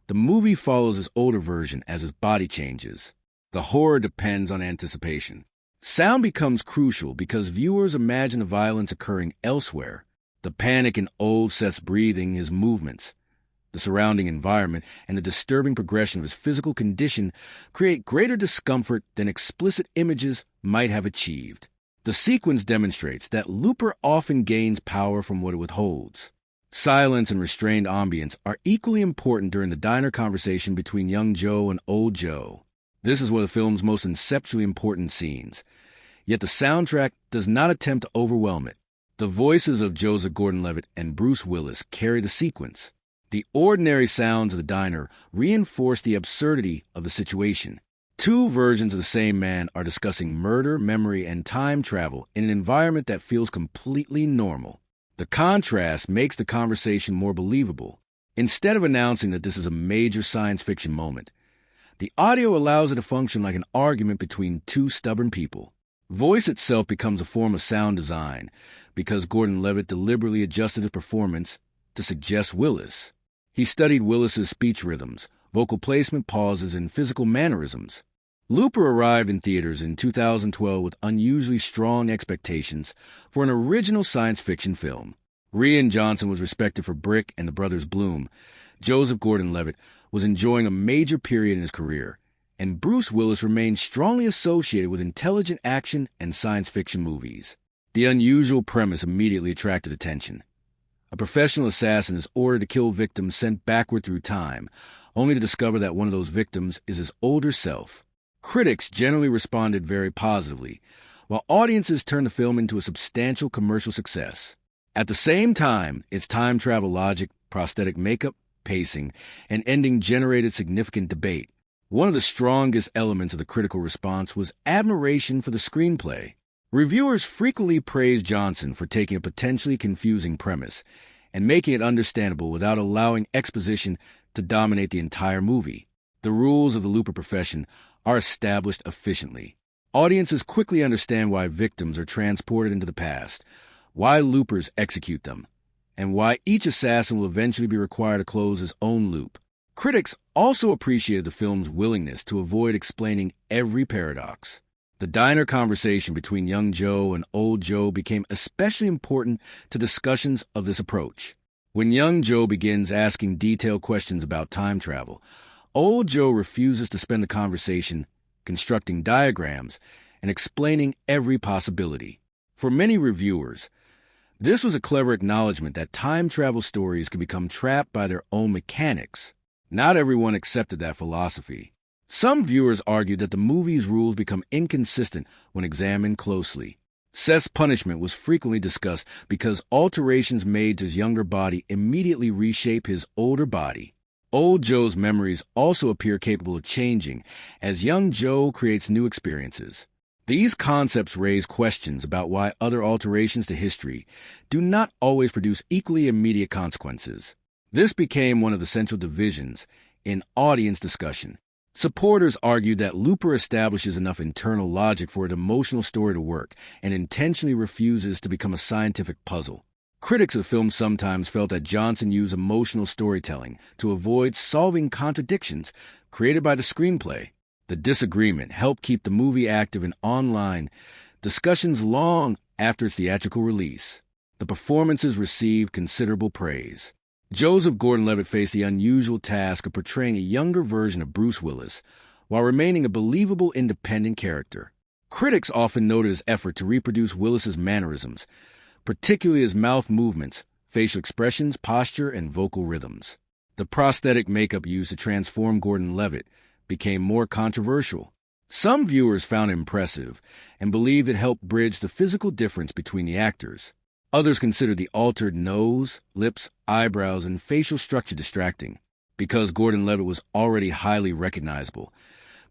the movie follows his older version as his body changes. The horror depends on anticipation. Sound becomes crucial because viewers imagine the violence occurring elsewhere. The panic in old Seth's breathing, his movements, the surrounding environment, and the disturbing progression of his physical condition create greater discomfort than explicit images might have achieved. The sequence demonstrates that Looper often gains power from what it withholds. Silence and restrained ambience are equally important during the diner conversation between young Joe and old Joe. This is one of the film's most conceptually important scenes, yet the soundtrack does not attempt to overwhelm it. The voices of Joseph Gordon-Levitt and Bruce Willis carry the sequence. The ordinary sounds of the diner reinforce the absurdity of the situation. Two versions of the same man are discussing murder, memory, and time travel in an environment that feels completely normal. The contrast makes the conversation more believable. Instead of announcing that this is a major science fiction moment, the audio allows it to function like an argument between two stubborn people. Voice itself becomes a form of sound design because Gordon-Levitt deliberately adjusted his performance to suggest Willis. He studied Willis's speech rhythms, vocal placement, pauses, and physical mannerisms. Looper arrived in theaters in 2012 with unusually strong expectations for an original science fiction film. Rian Johnson was respected for Brick and the Brothers Bloom. Joseph Gordon-Levitt was enjoying a major period in his career, and Bruce Willis remained strongly associated with intelligent action and science fiction movies. The unusual premise immediately attracted attention. A professional assassin is ordered to kill victims sent backward through time, only to discover that one of those victims is his older self. Critics generally responded very positively, while audiences turned the film into a substantial commercial success. At the same time, its time travel logic, prosthetic makeup, pacing, and ending generated significant debate. One of the strongest elements of the critical response was admiration for the screenplay. Reviewers frequently praised Johnson for taking a potentially confusing premise and making it understandable without allowing exposition to dominate the entire movie. The rules of the Looper profession are established efficiently. Audiences quickly understand why victims are transported into the past, why Loopers execute them, and why each assassin will eventually be required to close his own loop. Critics also appreciated the film's willingness to avoid explaining every paradox. The diner conversation between young Joe and old Joe became especially important to discussions of this approach. When young Joe begins asking detailed questions about time travel, old Joe refuses to spend the conversation constructing diagrams and explaining every possibility. For many reviewers, this was a clever acknowledgement that time travel stories could become trapped by their own mechanics. Not everyone accepted that philosophy. Some viewers argued that the movie's rules become inconsistent when examined closely. Seth's punishment was frequently discussed because alterations made to his younger body immediately reshape his older body. Old Joe's memories also appear capable of changing as young Joe creates new experiences. These concepts raise questions about why other alterations to history do not always produce equally immediate consequences. This became one of the central divisions in audience discussion. Supporters argued that Looper establishes enough internal logic for an emotional story to work and intentionally refuses to become a scientific puzzle. Critics of the film sometimes felt that Johnson used emotional storytelling to avoid solving contradictions created by the screenplay. The disagreement helped keep the movie active in online discussions long after its theatrical release. The performances received considerable praise. Joseph Gordon-Levitt faced the unusual task of portraying a younger version of Bruce Willis while remaining a believable independent character. Critics often noted his effort to reproduce Willis's mannerisms, particularly his mouth movements, facial expressions, posture, and vocal rhythms. The prosthetic makeup used to transform Gordon-Levitt became more controversial. Some viewers found it impressive and believed it helped bridge the physical difference between the actors. Others considered the altered nose, lips, eyebrows, and facial structure distracting. Because Gordon-Levitt was already highly recognizable,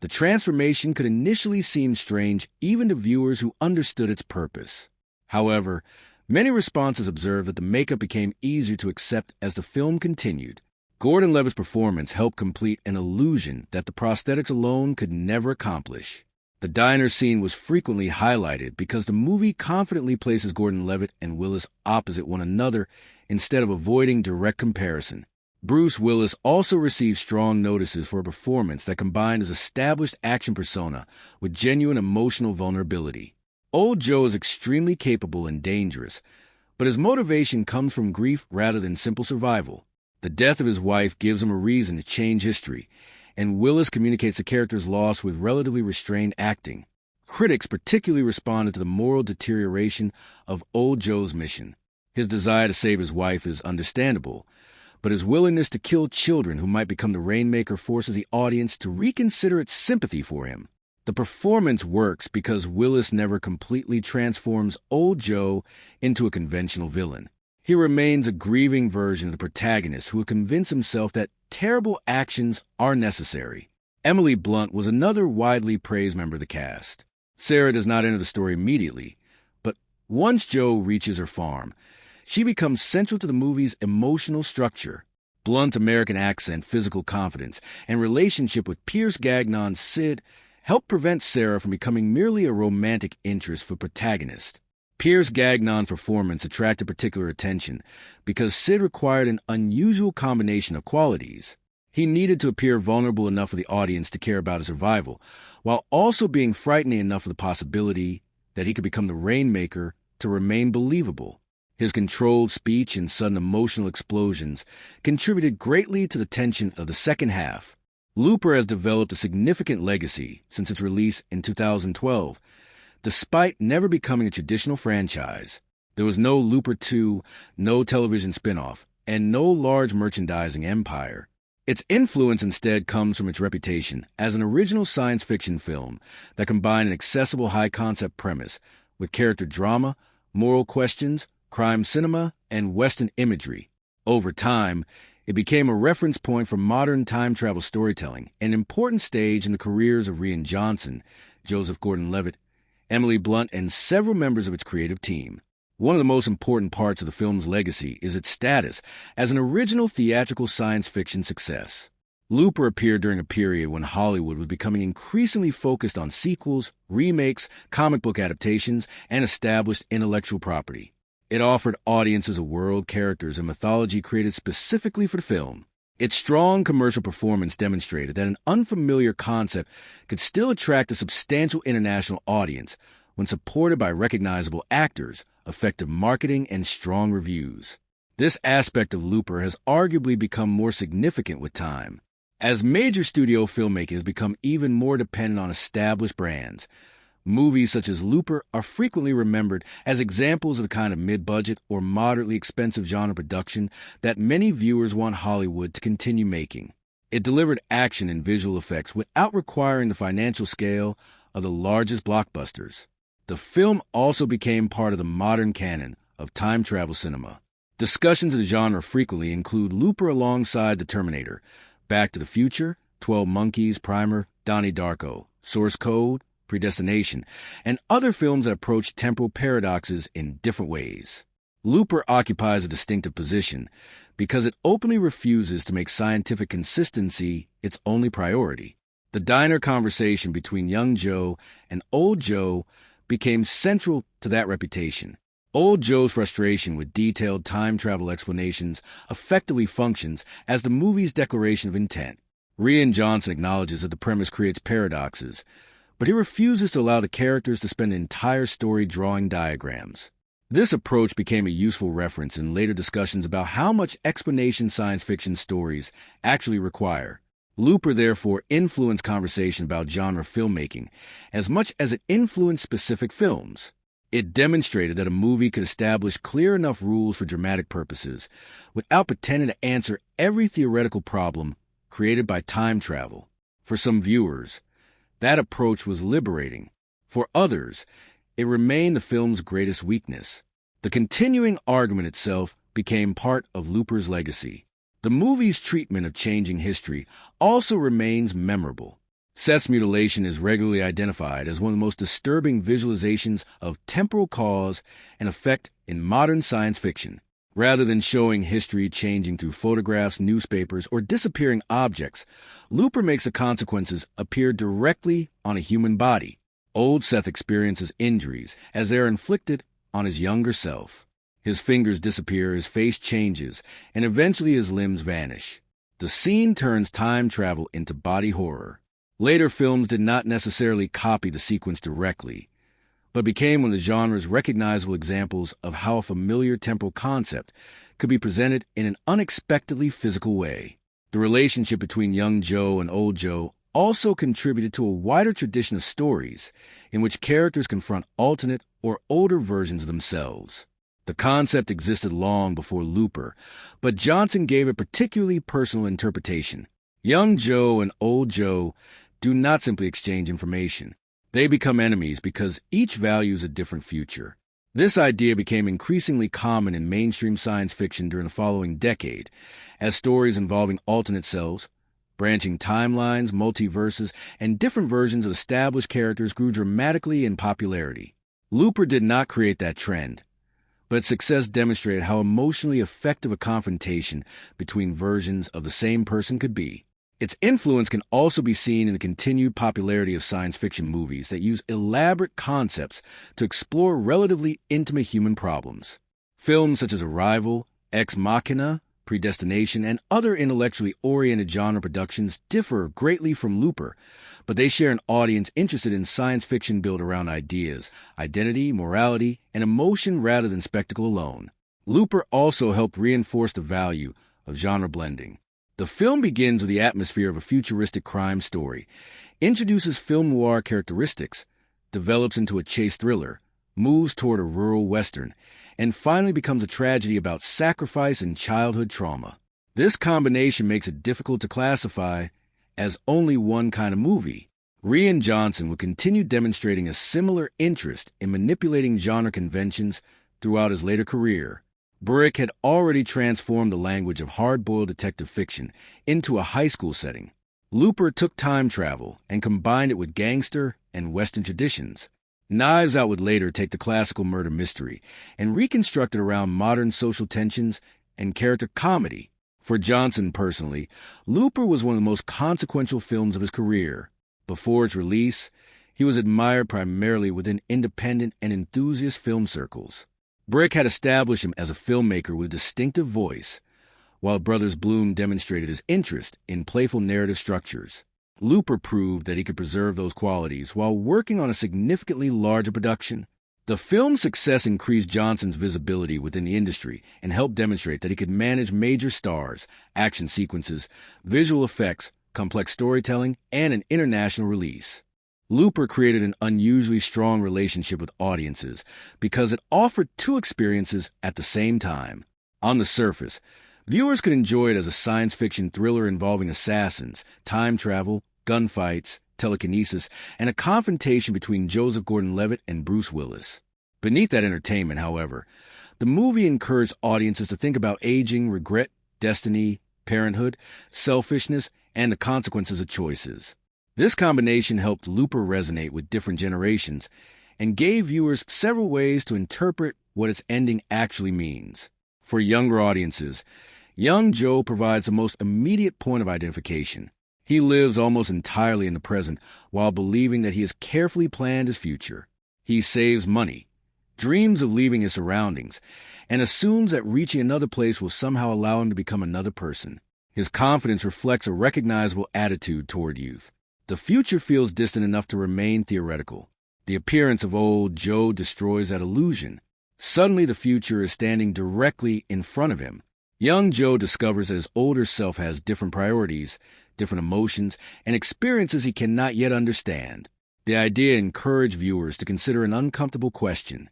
the transformation could initially seem strange even to viewers who understood its purpose. However, many responses observed that the makeup became easier to accept as the film continued. Gordon-Levitt's performance helped complete an illusion that the prosthetics alone could never accomplish. The diner scene was frequently highlighted because the movie confidently places Gordon-Levitt and Willis opposite one another instead of avoiding direct comparison. Bruce Willis also received strong notices for a performance that combined his established action persona with genuine emotional vulnerability. Old Joe is extremely capable and dangerous, but his motivation comes from grief rather than simple survival. The death of his wife gives him a reason to change history, and Willis communicates the character's loss with relatively restrained acting. Critics particularly responded to the moral deterioration of Old Joe's mission. His desire to save his wife is understandable, but his willingness to kill children who might become the Rainmaker forces the audience to reconsider its sympathy for him. The performance works because Willis never completely transforms Old Joe into a conventional villain. He remains a grieving version of the protagonist who will convince himself that terrible actions are necessary. Emily Blunt was another widely praised member of the cast. Sarah does not enter the story immediately, but once Joe reaches her farm, she becomes central to the movie's emotional structure. Blunt's American accent, physical confidence, and relationship with Pierce Gagnon's Sid help prevent Sarah from becoming merely a romantic interest for protagonist. Pierce Gagnon's performance attracted particular attention because Sid required an unusual combination of qualities. He needed to appear vulnerable enough for the audience to care about his survival, while also being frightening enough of the possibility that he could become the Rainmaker to remain believable. His controlled speech and sudden emotional explosions contributed greatly to the tension of the second half. Looper has developed a significant legacy since its release in 2012. Despite never becoming a traditional franchise, there was no Looper 2, no television spin-off, and no large merchandising empire. Its influence instead comes from its reputation as an original science fiction film that combined an accessible high-concept premise with character drama, moral questions, crime cinema, and Western imagery. Over time, it became a reference point for modern time travel storytelling, an important stage in the careers of Rian Johnson, Joseph Gordon-Levitt, Emily Blunt, and several members of its creative team. One of the most important parts of the film's legacy is its status as an original theatrical science fiction success. Looper appeared during a period when Hollywood was becoming increasingly focused on sequels, remakes, comic book adaptations, and established intellectual property. It offered audiences a world, characters, and mythology created specifically for the film. Its strong commercial performance demonstrated that an unfamiliar concept could still attract a substantial international audience when supported by recognizable actors, effective marketing, and strong reviews. This aspect of Looper has arguably become more significant with time. As major studio filmmaking has become even more dependent on established brands, movies such as Looper are frequently remembered as examples of the kind of mid-budget or moderately expensive genre production that many viewers want Hollywood to continue making. It delivered action and visual effects without requiring the financial scale of the largest blockbusters. The film also became part of the modern canon of time travel cinema. Discussions of the genre frequently include Looper alongside The Terminator, Back to the Future, 12 Monkeys, Primer, Donnie Darko, Source Code, Predestination, and other films that approach temporal paradoxes in different ways. Looper occupies a distinctive position because it openly refuses to make scientific consistency its only priority. The diner conversation between young Joe and old Joe became central to that reputation. Old Joe's frustration with detailed time travel explanations effectively functions as the movie's declaration of intent. Rian Johnson acknowledges that the premise creates paradoxes, but he refuses to allow the characters to spend an entire story drawing diagrams. This approach became a useful reference in later discussions about how much explanation science fiction stories actually require. Looper therefore influenced conversation about genre filmmaking as much as it influenced specific films. It demonstrated that a movie could establish clear enough rules for dramatic purposes without pretending to answer every theoretical problem created by time travel. For some viewers, that approach was liberating. For others, it remained the film's greatest weakness. The continuing argument itself became part of Looper's legacy. The movie's treatment of changing history also remains memorable. Seth's mutilation is regularly identified as one of the most disturbing visualizations of temporal cause and effect in modern science fiction. Rather than showing history changing through photographs, newspapers, or disappearing objects, Looper makes the consequences appear directly on a human body. Old Seth experiences injuries as they are inflicted on his younger self. His fingers disappear, his face changes, and eventually his limbs vanish. The scene turns time travel into body horror. Later films did not necessarily copy the sequence directly, but became one of the genre's recognizable examples of how a familiar temporal concept could be presented in an unexpectedly physical way. The relationship between young Joe and old Joe also contributed to a wider tradition of stories in which characters confront alternate or older versions of themselves. The concept existed long before Looper, but Johnson gave a particularly personal interpretation. Young Joe and old Joe do not simply exchange information. They become enemies because each values a different future. This idea became increasingly common in mainstream science fiction during the following decade, as stories involving alternate selves, branching timelines, multiverses, and different versions of established characters grew dramatically in popularity. Looper did not create that trend, but its success demonstrated how emotionally effective a confrontation between versions of the same person could be. Its influence can also be seen in the continued popularity of science fiction movies that use elaborate concepts to explore relatively intimate human problems. Films such as Arrival, Ex Machina, Predestination, and other intellectually oriented genre productions differ greatly from Looper, but they share an audience interested in science fiction built around ideas, identity, morality, and emotion rather than spectacle alone. Looper also helped reinforce the value of genre blending. The film begins with the atmosphere of a futuristic crime story, introduces film noir characteristics, develops into a chase thriller, moves toward a rural western, and finally becomes a tragedy about sacrifice and childhood trauma. This combination makes it difficult to classify as only one kind of movie. Rian Johnson would continue demonstrating a similar interest in manipulating genre conventions throughout his later career. Brick had already transformed the language of hard-boiled detective fiction into a high school setting. Looper took time travel and combined it with gangster and Western traditions. Knives Out would later take the classical murder mystery and reconstruct it around modern social tensions and character comedy. For Johnson personally, Looper was one of the most consequential films of his career. Before its release, he was admired primarily within independent and enthusiast film circles. Brick had established him as a filmmaker with a distinctive voice, while Brothers Bloom demonstrated his interest in playful narrative structures. Looper proved that he could preserve those qualities while working on a significantly larger production. The film's success increased Johnson's visibility within the industry and helped demonstrate that he could manage major stars, action sequences, visual effects, complex storytelling, and an international release. Looper created an unusually strong relationship with audiences because it offered two experiences at the same time. On the surface, Viewers could enjoy it as a science fiction thriller involving assassins, time travel, gunfights, telekinesis, and a confrontation between Joseph Gordon-Levitt and Bruce Willis. Beneath that entertainment, however, the movie encouraged audiences to think about aging, regret, destiny, parenthood, selfishness, and the consequences of choices. This combination helped Looper resonate with different generations and gave viewers several ways to interpret what its ending actually means. For younger audiences, young Joe provides the most immediate point of identification. He lives almost entirely in the present while believing that he has carefully planned his future. He saves money, dreams of leaving his surroundings, and assumes that reaching another place will somehow allow him to become another person. His confidence reflects a recognizable attitude toward youth. The future feels distant enough to remain theoretical. The appearance of old Joe destroys that illusion. Suddenly, the future is standing directly in front of him. Young Joe discovers that his older self has different priorities, different emotions, and experiences he cannot yet understand. The idea encouraged viewers to consider an uncomfortable question.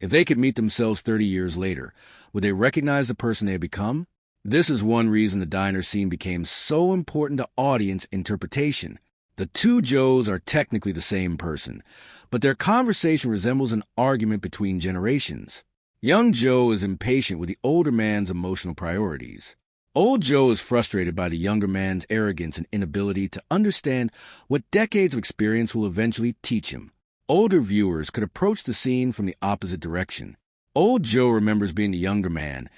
If they could meet themselves 30 years later, would they recognize the person they had become? This is one reason the diner scene became so important to audience interpretation. The two Joes are technically the same person, but their conversation resembles an argument between generations. Young Joe is impatient with the older man's emotional priorities. Old Joe is frustrated by the younger man's arrogance and inability to understand what decades of experience will eventually teach him. Older viewers could approach the scene from the opposite direction. Old Joe remembers being the younger man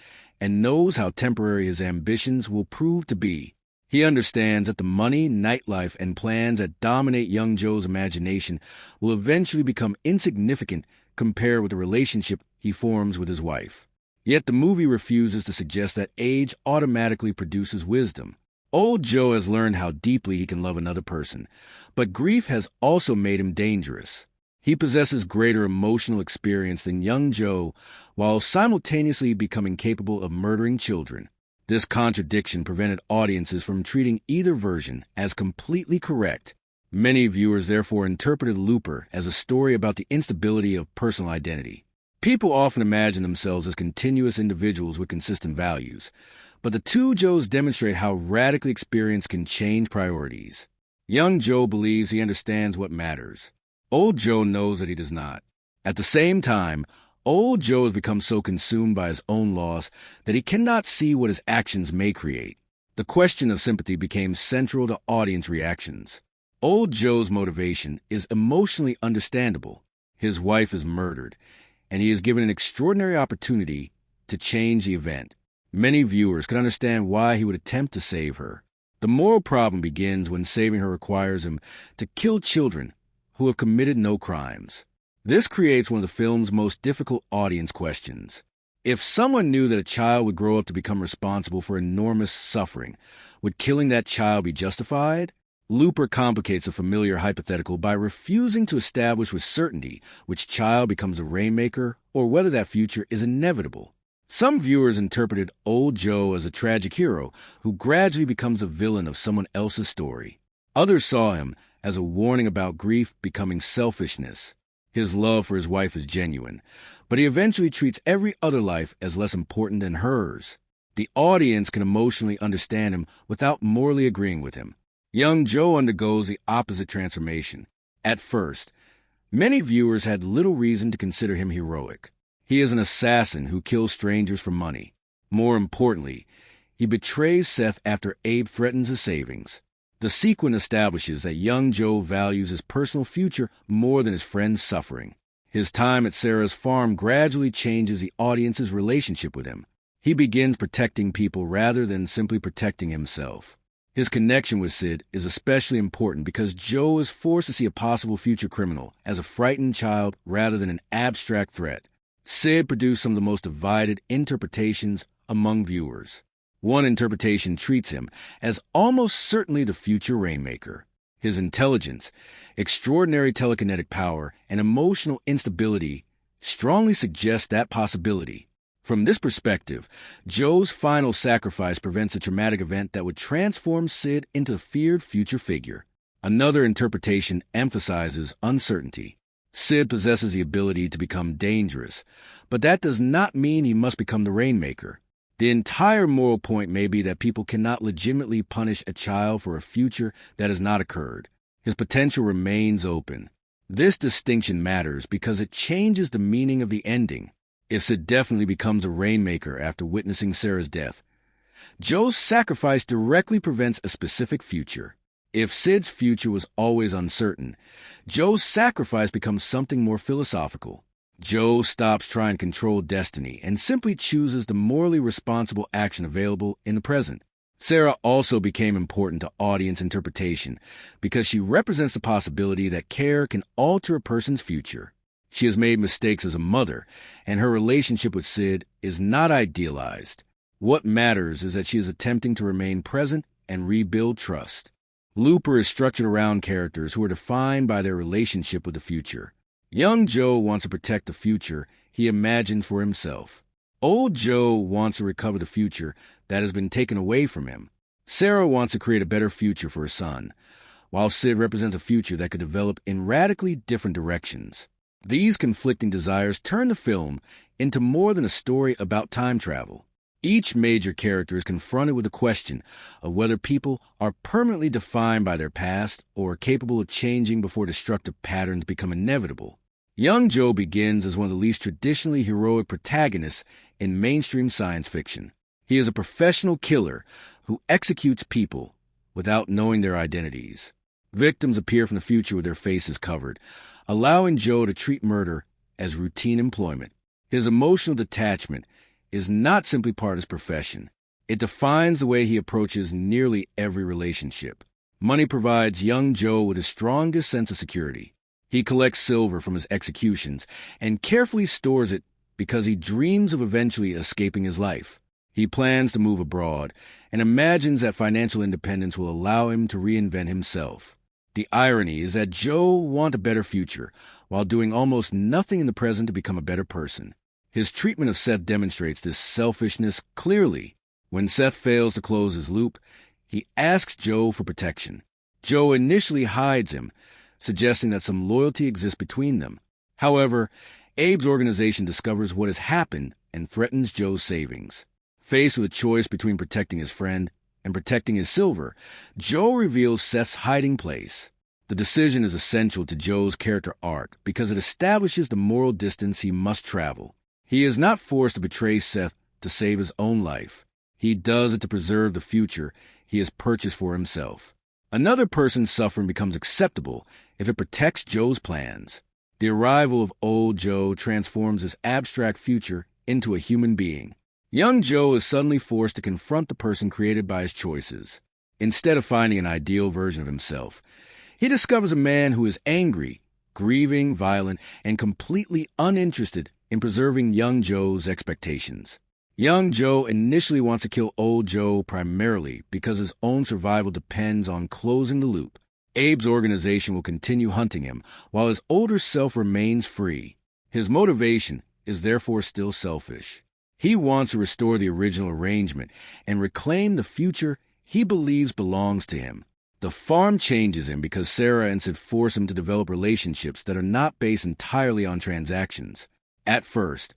and knows how temporary his ambitions will prove to be. He understands that the money, nightlife, and plans that dominate young Joe's imagination will eventually become insignificant compared with the relationship he forms with his wife. Yet the movie refuses to suggest that age automatically produces wisdom. Old Joe has learned how deeply he can love another person, but grief has also made him dangerous. He possesses greater emotional experience than young Joe while simultaneously becoming capable of murdering children. This contradiction prevented audiences from treating either version as completely correct. Many viewers therefore interpreted Looper as a story about the instability of personal identity. People often imagine themselves as continuous individuals with consistent values, but the two Joes demonstrate how radically experience can change priorities. Young Joe believes he understands what matters. Old Joe knows that he does not. At the same time, Old Joe has become so consumed by his own loss that he cannot see what his actions may create. The question of sympathy became central to audience reactions. Old Joe's motivation is emotionally understandable. His wife is murdered, and he is given an extraordinary opportunity to change the event. Many viewers can understand why he would attempt to save her. The moral problem begins when saving her requires him to kill children who have committed no crimes. This creates one of the film's most difficult audience questions. If someone knew that a child would grow up to become responsible for enormous suffering, would killing that child be justified? Looper complicates a familiar hypothetical by refusing to establish with certainty which child becomes a Rainmaker or whether that future is inevitable. Some viewers interpreted Old Joe as a tragic hero who gradually becomes a villain of someone else's story. Others saw him as a warning about grief becoming selfishness. His love for his wife is genuine, but he eventually treats every other life as less important than hers. The audience can emotionally understand him without morally agreeing with him. Young Joe undergoes the opposite transformation. At first, many viewers had little reason to consider him heroic. He is an assassin who kills strangers for money. More importantly, he betrays Seth after Abe threatens his savings. The sequence establishes that young Joe values his personal future more than his friend's suffering. His time at Sarah's farm gradually changes the audience's relationship with him. He begins protecting people rather than simply protecting himself. His connection with Sid is especially important because Joe is forced to see a possible future criminal as a frightened child rather than an abstract threat. Sid produced some of the most divided interpretations among viewers. One interpretation treats him as almost certainly the future Rainmaker. His intelligence, extraordinary telekinetic power, and emotional instability strongly suggest that possibility. From this perspective, Joe's final sacrifice prevents a traumatic event that would transform Sid into a feared future figure. Another interpretation emphasizes uncertainty. Sid possesses the ability to become dangerous, but that does not mean he must become the Rainmaker. The entire moral point may be that people cannot legitimately punish a child for a future that has not occurred. His potential remains open. This distinction matters because it changes the meaning of the ending. If Sid definitely becomes a Rainmaker after witnessing Sarah's death, Joe's sacrifice directly prevents a specific future. If Sid's future was always uncertain, Joe's sacrifice becomes something more philosophical. Joe stops trying to control destiny and simply chooses the morally responsible action available in the present. Sarah also became important to audience interpretation because she represents the possibility that care can alter a person's future. She has made mistakes as a mother, and her relationship with Sid is not idealized. What matters is that she is attempting to remain present and rebuild trust. Looper is structured around characters who are defined by their relationship with the future. Young Joe wants to protect the future he imagined for himself. Old Joe wants to recover the future that has been taken away from him. Sarah wants to create a better future for her son, while Sid represents a future that could develop in radically different directions. These conflicting desires turn the film into more than a story about time travel. Each major character is confronted with the question of whether people are permanently defined by their past or capable of changing before destructive patterns become inevitable. Young Joe begins as one of the least traditionally heroic protagonists in mainstream science fiction. He is a professional killer who executes people without knowing their identities. Victims appear from the future with their faces covered, allowing Joe to treat murder as routine employment. His emotional detachment is not simply part of his profession. It defines the way he approaches nearly every relationship. Money provides young Joe with his strongest sense of security. He collects silver from his executions and carefully stores it because he dreams of eventually escaping his life. He plans to move abroad and imagines that financial independence will allow him to reinvent himself. The irony is that Joe wants a better future while doing almost nothing in the present to become a better person. His treatment of Seth demonstrates this selfishness clearly. When Seth fails to close his loop, he asks Joe for protection. Joe initially hides him, suggesting that some loyalty exists between them. However, Abe's organization discovers what has happened and threatens Joe's savings. Faced with a choice between protecting his friend and protecting his silver, Joe reveals Seth's hiding place. The decision is essential to Joe's character arc because it establishes the moral distance he must travel. He is not forced to betray Seth to save his own life. He does it to preserve the future he has purchased for himself. Another person's suffering becomes acceptable if it protects Joe's plans. The arrival of old Joe transforms his abstract future into a human being. Young Joe is suddenly forced to confront the person created by his choices. Instead of finding an ideal version of himself, he discovers a man who is angry, grieving, violent, and completely uninterested in preserving young Joe's expectations. Young Joe initially wants to kill old Joe primarily because his own survival depends on closing the loop. Abe's organization will continue hunting him while his older self remains free. His motivation is therefore still selfish. He wants to restore the original arrangement and reclaim the future he believes belongs to him. The farm changes him because Sarah and Sid force him to develop relationships that are not based entirely on transactions. At first,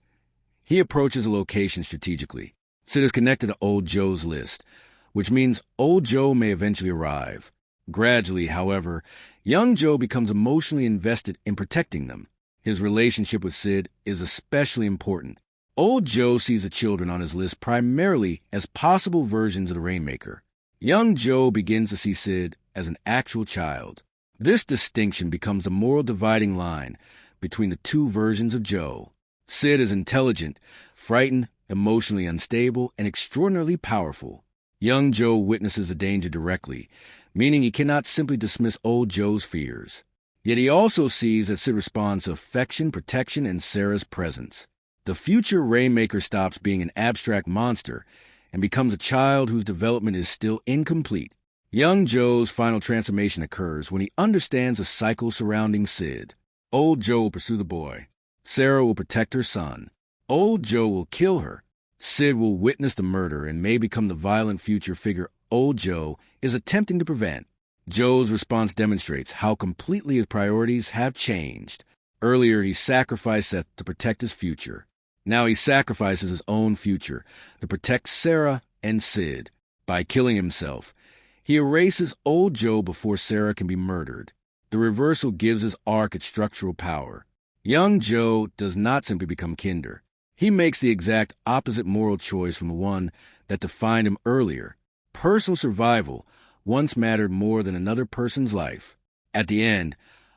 he approaches a location strategically. Sid is connected to old Joe's list, which means old Joe may eventually arrive. Gradually, however, young Joe becomes emotionally invested in protecting them. His relationship with Sid is especially important. Old Joe sees the children on his list primarily as possible versions of the Rainmaker. Young Joe begins to see Sid as an actual child. This distinction becomes the moral dividing line between the two versions of Joe. Sid is intelligent, frightened, emotionally unstable, and extraordinarily powerful. Young Joe witnesses the danger directly, meaning he cannot simply dismiss old Joe's fears. Yet he also sees that Sid responds to affection, protection, and Sarah's presence. The future Rainmaker stops being an abstract monster and becomes a child whose development is still incomplete. Young Joe's final transformation occurs when he understands the cycle surrounding Sid. Old Joe will pursue the boy. Sarah will protect her son. Old Joe will kill her. Sid will witness the murder and may become the violent future figure old Joe is attempting to prevent. Joe's response demonstrates how completely his priorities have changed. Earlier, he sacrificed Seth to protect his future. Now he sacrifices his own future to protect Sarah and Sid. By killing himself, he erases old Joe before Sarah can be murdered. The reversal gives his arc its structural power. Young Joe does not simply become kinder. He makes the exact opposite moral choice from the one that defined him earlier. Personal survival once mattered more than another person's life. At the end,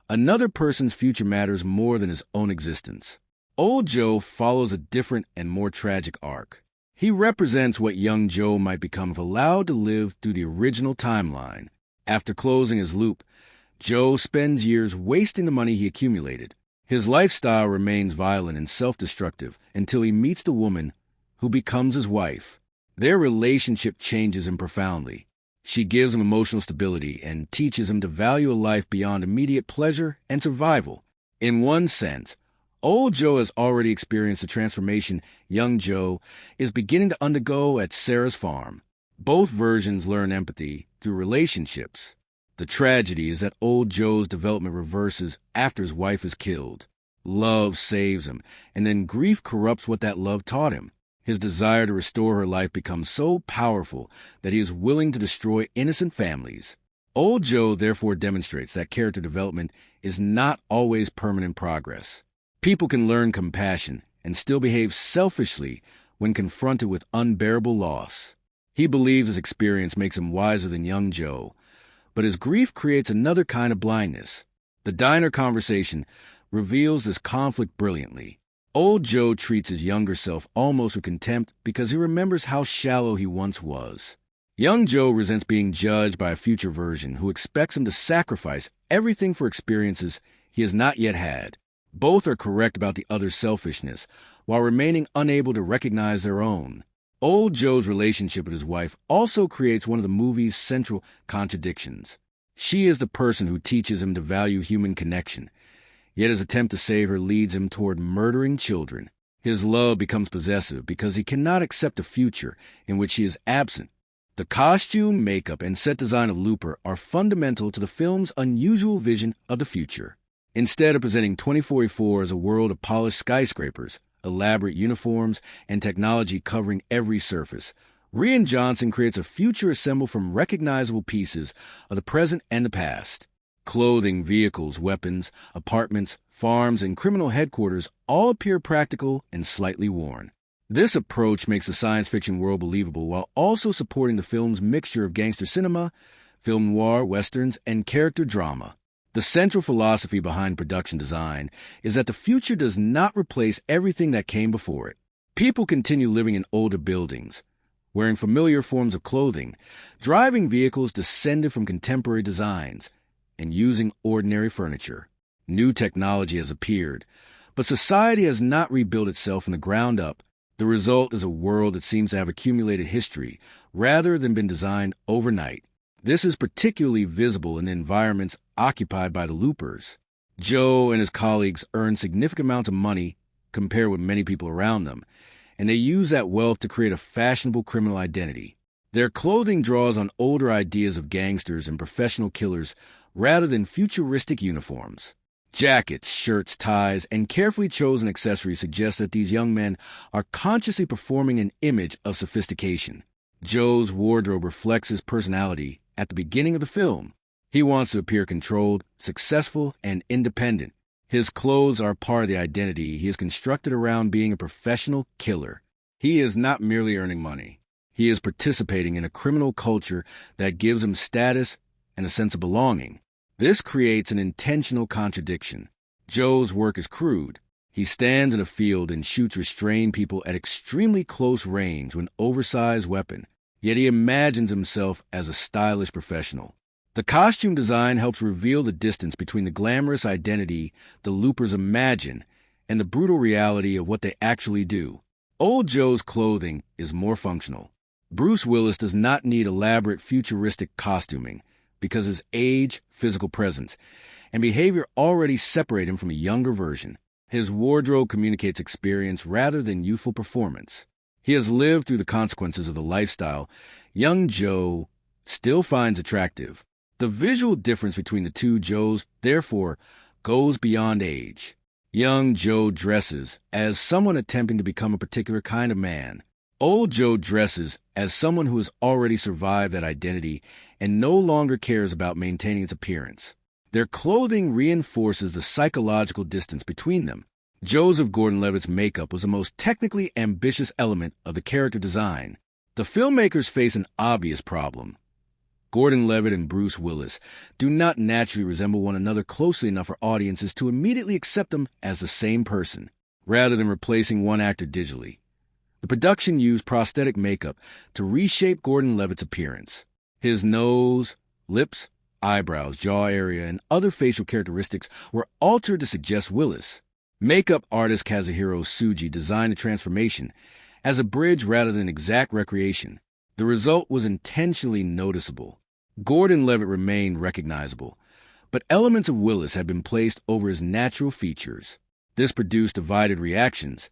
another person's future matters more than his own existence. Old Joe follows a different and more tragic arc. He represents what young Joe might become if allowed to live through the original timeline. After closing his loop, Joe spends years wasting the money he accumulated. His lifestyle remains violent and self-destructive until he meets the woman who becomes his wife. Their relationship changes him profoundly. She gives him emotional stability and teaches him to value a life beyond immediate pleasure and survival. In one sense, old Joe has already experienced the transformation young Joe is beginning to undergo at Sarah's farm. Both versions learn empathy through relationships. The tragedy is that old Joe's development reverses after his wife is killed. Love saves him, and then grief corrupts what that love taught him. His desire to restore her life becomes so powerful that he is willing to destroy innocent families. Old Joe therefore demonstrates that character development is not always permanent progress. People can learn compassion and still behave selfishly when confronted with unbearable loss. He believes his experience makes him wiser than young Joe, but his grief creates another kind of blindness. The diner conversation reveals this conflict brilliantly. Old Joe treats his younger self almost with contempt because he remembers how shallow he once was. Young Joe resents being judged by a future version who expects him to sacrifice everything for experiences he has not yet had. Both are correct about the other's selfishness, while remaining unable to recognize their own. Old Joe's relationship with his wife also creates one of the movie's central contradictions. She is the person who teaches him to value human connection, yet his attempt to save her leads him toward murdering children. His love becomes possessive because he cannot accept a future in which she is absent. The costume, makeup, and set design of Looper are fundamental to the film's unusual vision of the future. Instead of presenting 2044 as a world of polished skyscrapers, elaborate uniforms, and technology covering every surface, Rian Johnson creates a future assembled from recognizable pieces of the present and the past. Clothing, vehicles, weapons, apartments, farms, and criminal headquarters all appear practical and slightly worn. This approach makes the science fiction world believable while also supporting the film's mixture of gangster cinema, film noir, westerns, and character drama. The central philosophy behind production design is that the future does not replace everything that came before it. People continue living in older buildings, wearing familiar forms of clothing, driving vehicles descended from contemporary designs, and using ordinary furniture. New technology has appeared, but society has not rebuilt itself from the ground up. The result is a world that seems to have accumulated history rather than been designed overnight. This is particularly visible in the environments occupied by the Loopers. Joe and his colleagues earn significant amounts of money compared with many people around them, and they use that wealth to create a fashionable criminal identity. Their clothing draws on older ideas of gangsters and professional killers rather than futuristic uniforms. Jackets, shirts, ties, and carefully chosen accessories suggest that these young men are consciously performing an image of sophistication. Joe's wardrobe reflects his personality at the beginning of the film. He wants to appear controlled, successful, and independent. His clothes are part of the identity he has constructed around being a professional killer. He is not merely earning money. He is participating in a criminal culture that gives him status and a sense of belonging. This creates an intentional contradiction. Joe's work is crude. He stands in a field and shoots restrained people at extremely close range with an oversized weapon, yet he imagines himself as a stylish professional. The costume design helps reveal the distance between the glamorous identity the Loopers imagine and the brutal reality of what they actually do. Old Joe's clothing is more functional. Bruce Willis does not need elaborate futuristic costuming because his age, physical presence, and behavior already separate him from a younger version. His wardrobe communicates experience rather than youthful performance. He has lived through the consequences of the lifestyle young Joe still finds attractive. The visual difference between the two Joes, therefore, goes beyond age. Young Joe dresses as someone attempting to become a particular kind of man. Old Joe dresses as someone who has already survived that identity and no longer cares about maintaining its appearance. Their clothing reinforces the psychological distance between them. Joseph Gordon-Levitt's makeup was the most technically ambitious element of the character design. The filmmakers face an obvious problem. Gordon-Levitt and Bruce Willis do not naturally resemble one another closely enough for audiences to immediately accept them as the same person, rather than replacing one actor digitally. The production used prosthetic makeup to reshape Gordon-Levitt's appearance. His nose, lips, eyebrows, jaw area, and other facial characteristics were altered to suggest Willis. Makeup artist Kazuhiro Tsuji designed the transformation as a bridge rather than exact recreation. The result was intentionally noticeable. Gordon-Levitt remained recognizable, but elements of Willis had been placed over his natural features. This produced divided reactions,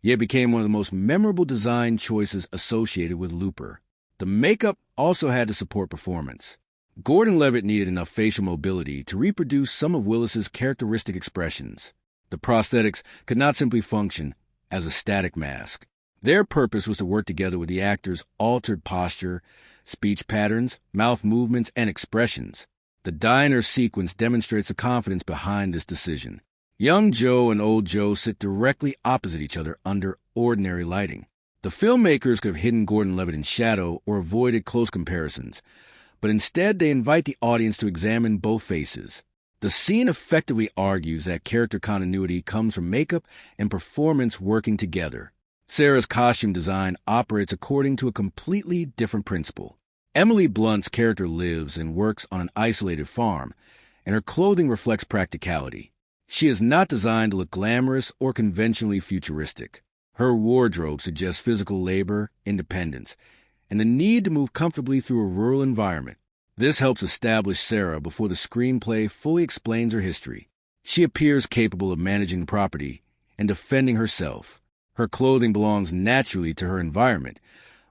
yet became one of the most memorable design choices associated with Looper. The makeup also had to support performance. Gordon-Levitt needed enough facial mobility to reproduce some of Willis's characteristic expressions. The prosthetics could not simply function as a static mask. Their purpose was to work together with the actor's altered posture, speech patterns, mouth movements, and expressions. The diner sequence demonstrates the confidence behind this decision. Young Joe and Old Joe sit directly opposite each other under ordinary lighting. The filmmakers could have hidden Gordon-Levitt in shadow or avoided close comparisons, but instead they invite the audience to examine both faces. The scene effectively argues that character continuity comes from makeup and performance working together. Sarah's costume design operates according to a completely different principle. Emily Blunt's character lives and works on an isolated farm, and her clothing reflects practicality. She is not designed to look glamorous or conventionally futuristic. Her wardrobe suggests physical labor, independence, and the need to move comfortably through a rural environment. This helps establish Sarah before the screenplay fully explains her history. She appears capable of managing the property and defending herself. Her clothing belongs naturally to her environment,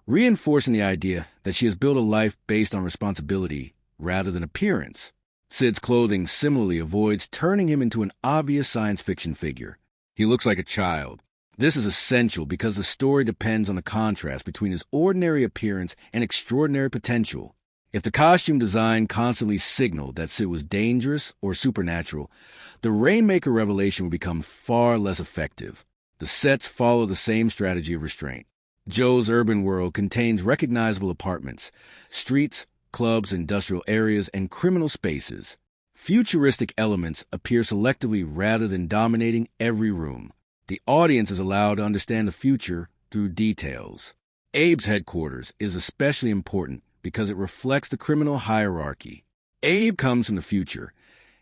reinforcing the idea that she has built a life based on responsibility rather than appearance. Sid's clothing similarly avoids turning him into an obvious science fiction figure. He looks like a child. This is essential because the story depends on the contrast between his ordinary appearance and extraordinary potential. If the costume design constantly signaled that Sid was dangerous or supernatural, the Rainmaker revelation would become far less effective. The sets follow the same strategy of restraint. Joe's urban world contains recognizable apartments, streets, clubs, industrial areas, and criminal spaces. Futuristic elements appear selectively rather than dominating every room. The audience is allowed to understand the future through details. Abe's headquarters is especially important because it reflects the criminal hierarchy. Abe comes from the future,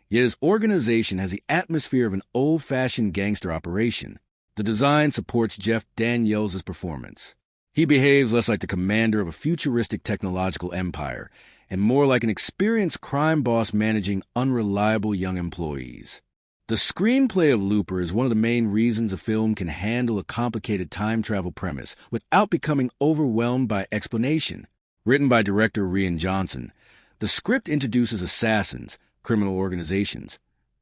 yet his organization has the atmosphere of an old-fashioned gangster operation. The design supports Jeff Daniels' performance. He behaves less like the commander of a futuristic technological empire and more like an experienced crime boss managing unreliable young employees. The screenplay of Looper is one of the main reasons a film can handle a complicated time travel premise without becoming overwhelmed by explanation. Written by director Rian Johnson, the script introduces assassins, criminal organizations,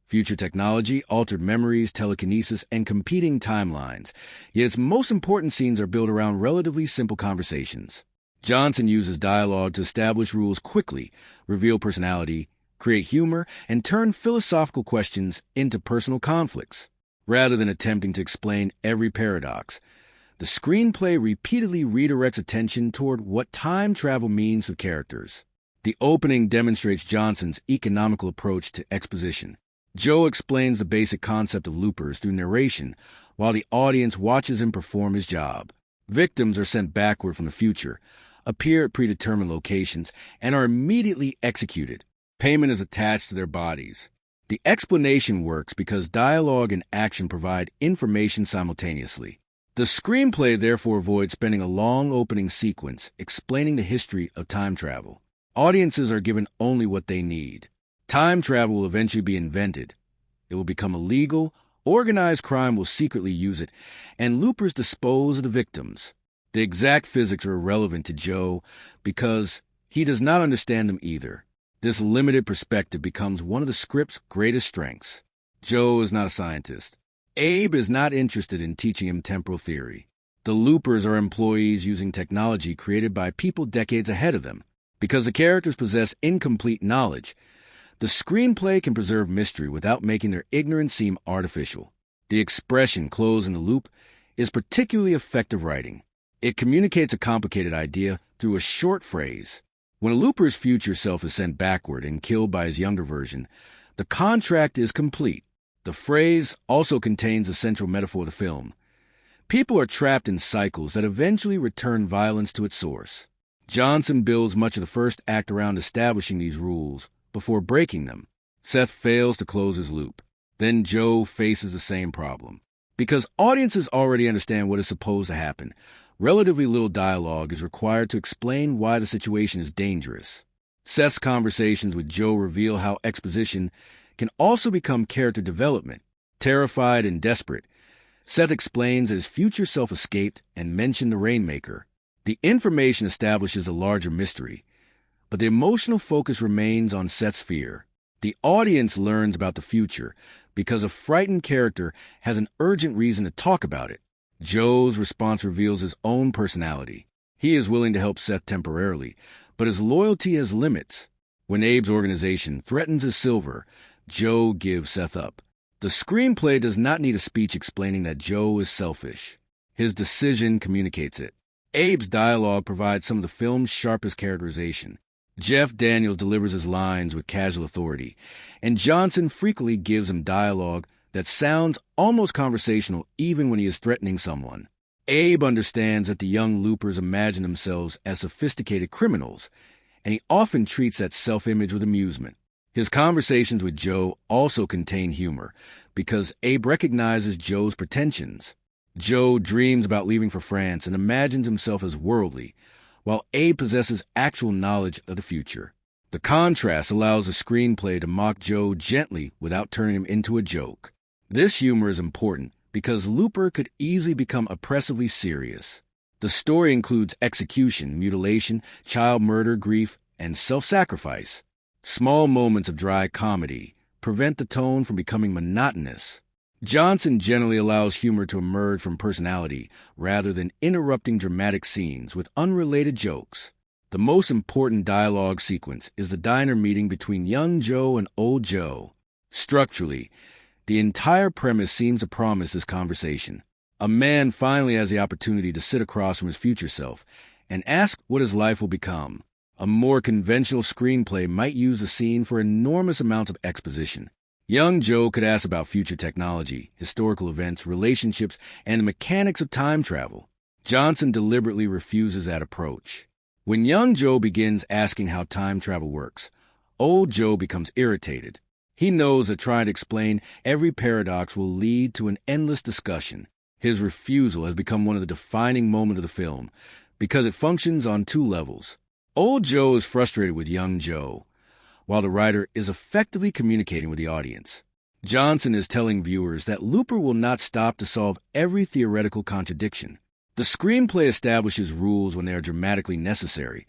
future technology, altered memories, telekinesis, and competing timelines, yet its most important scenes are built around relatively simple conversations. Johnson uses dialogue to establish rules quickly, reveal personality, create humor, and turn philosophical questions into personal conflicts. Rather than attempting to explain every paradox, the screenplay repeatedly redirects attention toward what time travel means for characters. The opening demonstrates Johnson's economical approach to exposition. Joe explains the basic concept of loopers through narration, while the audience watches him perform his job. Victims are sent backward from the future, appear at predetermined locations, and are immediately executed. Payment is attached to their bodies. The explanation works because dialogue and action provide information simultaneously. The screenplay therefore avoids spending a long opening sequence explaining the history of time travel. Audiences are given only what they need. Time travel will eventually be invented. It will become illegal, organized crime will secretly use it, and loopers dispose of the victims. The exact physics are irrelevant to Joe because he does not understand them either. This limited perspective becomes one of the script's greatest strengths. Joe is not a scientist. Abe is not interested in teaching him temporal theory. The loopers are employees using technology created by people decades ahead of them. Because the characters possess incomplete knowledge, the screenplay can preserve mystery without making their ignorance seem artificial. The expression "close in the loop" is particularly effective writing. It communicates a complicated idea through a short phrase. When a looper's future self is sent backward and killed by his younger version, the contract is complete. The phrase also contains a central metaphor of the film. People are trapped in cycles that eventually return violence to its source. Johnson builds much of the first act around establishing these rules before breaking them. Seth fails to close his loop. Then Joe faces the same problem. Because audiences already understand what is supposed to happen, relatively little dialogue is required to explain why the situation is dangerous. Seth's conversations with Joe reveal how exposition can also become character development. Terrified and desperate, Seth explains that his future self escaped and mentioned the Rainmaker. The information establishes a larger mystery, but the emotional focus remains on Seth's fear. The audience learns about the future because a frightened character has an urgent reason to talk about it. Joe's response reveals his own personality. He is willing to help Seth temporarily, but his loyalty has limits. When Abe's organization threatens his silver, Joe gives Seth up. The screenplay does not need a speech explaining that Joe is selfish. His decision communicates it. Abe's dialogue provides some of the film's sharpest characterization. Jeff Daniels delivers his lines with casual authority, and Johnson frequently gives him dialogue that sounds almost conversational even when he is threatening someone. Abe understands that the young loopers imagine themselves as sophisticated criminals, and he often treats that self-image with amusement. His conversations with Joe also contain humor, because Abe recognizes Joe's pretensions. Joe dreams about leaving for France and imagines himself as worldly, while Abe possesses actual knowledge of the future. The contrast allows the screenplay to mock Joe gently without turning him into a joke. This humor is important because Looper could easily become oppressively serious. The story includes execution, mutilation, child murder, grief, and self-sacrifice. Small moments of dry comedy prevent the tone from becoming monotonous. Johnson generally allows humor to emerge from personality rather than interrupting dramatic scenes with unrelated jokes. The most important dialogue sequence is the diner meeting between young Joe and old Joe. Structurally, the entire premise seems to promise this conversation. A man finally has the opportunity to sit across from his future self and ask what his life will become. A more conventional screenplay might use the scene for enormous amounts of exposition. Young Joe could ask about future technology, historical events, relationships, and the mechanics of time travel. Johnson deliberately refuses that approach. When young Joe begins asking how time travel works, old Joe becomes irritated. He knows that trying to explain every paradox will lead to an endless discussion. His refusal has become one of the defining moments of the film because it functions on two levels. Old Joe is frustrated with young Joe, while the writer is effectively communicating with the audience. Johnson is telling viewers that Looper will not stop to solve every theoretical contradiction. The screenplay establishes rules when they are dramatically necessary,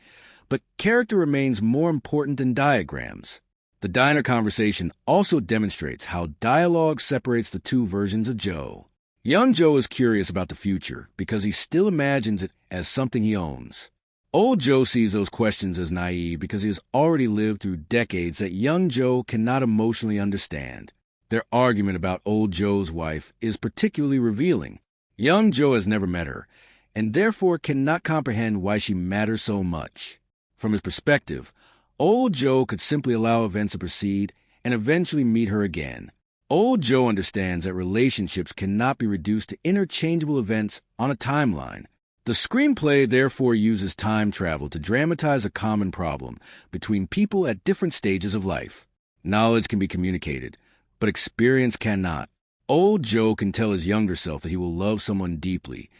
but character remains more important than diagrams. The diner conversation also demonstrates how dialogue separates the two versions of Joe. Young Joe is curious about the future because he still imagines it as something he owns. Old Joe sees those questions as naive because he has already lived through decades that young Joe cannot emotionally understand. Their argument about old Joe's wife is particularly revealing. Young Joe has never met her, and therefore cannot comprehend why she matters so much. From his perspective, old Joe could simply allow events to proceed and eventually meet her again. Old Joe understands that relationships cannot be reduced to interchangeable events on a timeline. The screenplay therefore uses time travel to dramatize a common problem between people at different stages of life. Knowledge can be communicated, but experience cannot. Old Joe can tell his younger self that he will love someone deeply,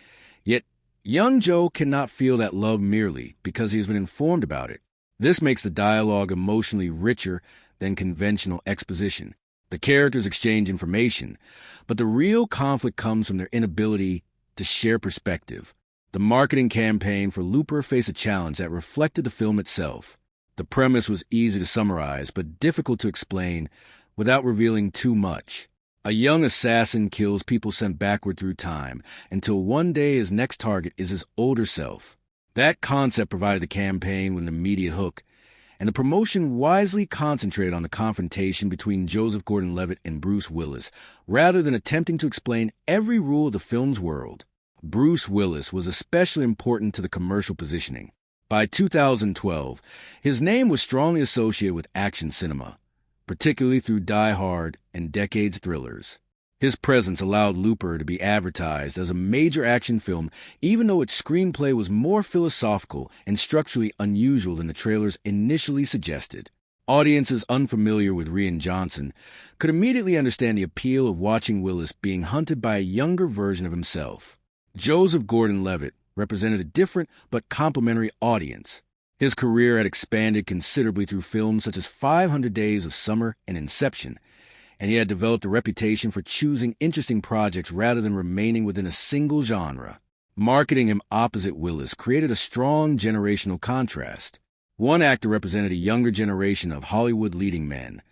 yet young Joe cannot feel that love merely because he has been informed about it. This makes the dialogue emotionally richer than conventional exposition. The characters exchange information, but the real conflict comes from their inability to share perspective. The marketing campaign for Looper faced a challenge that reflected the film itself. The premise was easy to summarize, but difficult to explain without revealing too much. A young assassin kills people sent backward through time until one day his next target is his older self. That concept provided the campaign with an immediate hook, and the promotion wisely concentrated on the confrontation between Joseph Gordon-Levitt and Bruce Willis, rather than attempting to explain every rule of the film's world. Bruce Willis was especially important to the commercial positioning. By 2012, his name was strongly associated with action cinema, particularly through Die Hard and Decades thrillers. His presence allowed Looper to be advertised as a major action film, even though its screenplay was more philosophical and structurally unusual than the trailers initially suggested. Audiences unfamiliar with Rian Johnson could immediately understand the appeal of watching Willis being hunted by a younger version of himself. Joseph Gordon-Levitt represented a different but complementary audience. His career had expanded considerably through films such as 500 Days of Summer and Inception, and he had developed a reputation for choosing interesting projects rather than remaining within a single genre. Marketing him opposite Willis created a strong generational contrast. One actor represented a younger generation of Hollywood leading men,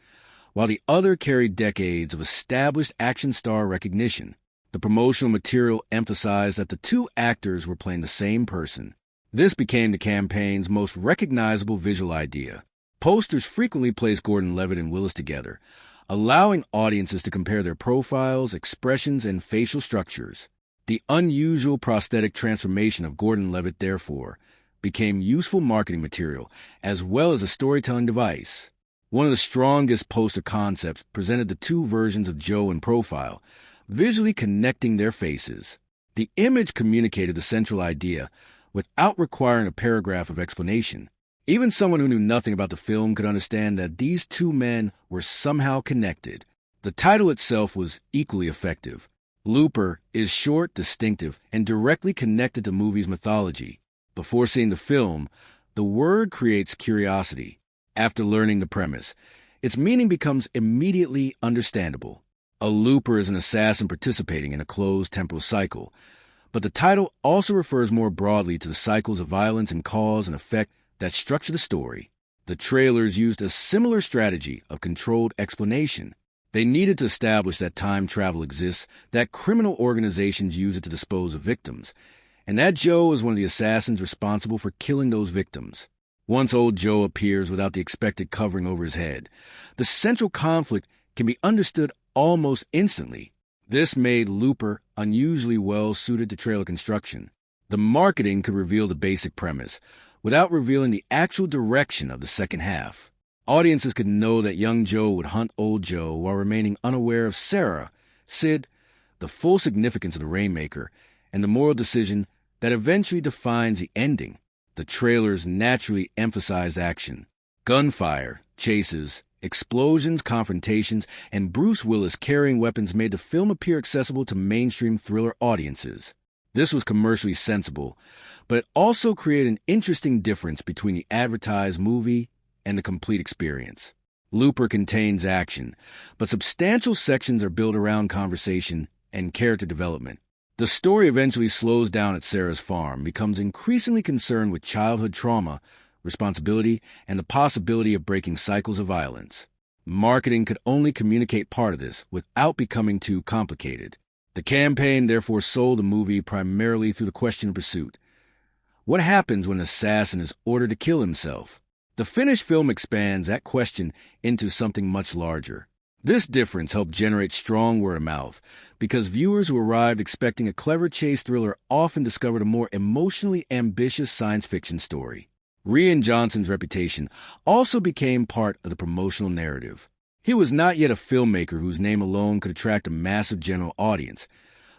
while the other carried decades of established action star recognition. The promotional material emphasized that the two actors were playing the same person. This became the campaign's most recognizable visual idea. Posters frequently placed Gordon-Levitt and Willis together, allowing audiences to compare their profiles, expressions, and facial structures. The unusual prosthetic transformation of Gordon-Levitt, therefore, became useful marketing material as well as a storytelling device. One of the strongest poster concepts presented the two versions of Joe in profile, visually connecting their faces. The image communicated the central idea without requiring a paragraph of explanation. Even someone who knew nothing about the film could understand that these two men were somehow connected. The title itself was equally effective. Looper is short, distinctive, and directly connected to the movie's mythology. Before seeing the film, the word creates curiosity. After learning the premise, its meaning becomes immediately understandable. A looper is an assassin participating in a closed temporal cycle, but the title also refers more broadly to the cycles of violence and cause and effect that structure the story. The trailers used a similar strategy of controlled explanation. They needed to establish that time travel exists, that criminal organizations use it to dispose of victims, and that Joe is one of the assassins responsible for killing those victims. Once old Joe appears without the expected covering over his head, the central conflict can be understood almost instantly. This made Looper unusually well suited to trailer construction. The marketing could reveal the basic premise, without revealing the actual direction of the second half. Audiences could know that young Joe would hunt old Joe while remaining unaware of Sarah, Sid, the full significance of the Rainmaker, and the moral decision that eventually defines the ending. The trailers naturally emphasize action. Gunfire, chases, explosions, confrontations, and Bruce Willis carrying weapons made the film appear accessible to mainstream thriller audiences. This was commercially sensible, but it also created an interesting difference between the advertised movie and the complete experience. Looper contains action, but substantial sections are built around conversation and character development. The story eventually slows down at Sarah's farm, becomes increasingly concerned with childhood trauma, responsibility, and the possibility of breaking cycles of violence. Marketing could only communicate part of this without becoming too complicated. The campaign therefore sold the movie primarily through the question of pursuit. What happens when an assassin is ordered to kill himself? The finished film expands that question into something much larger. This difference helped generate strong word of mouth, because viewers who arrived expecting a clever chase thriller often discovered a more emotionally ambitious science fiction story. Rian Johnson's reputation also became part of the promotional narrative. He was not yet a filmmaker whose name alone could attract a massive general audience,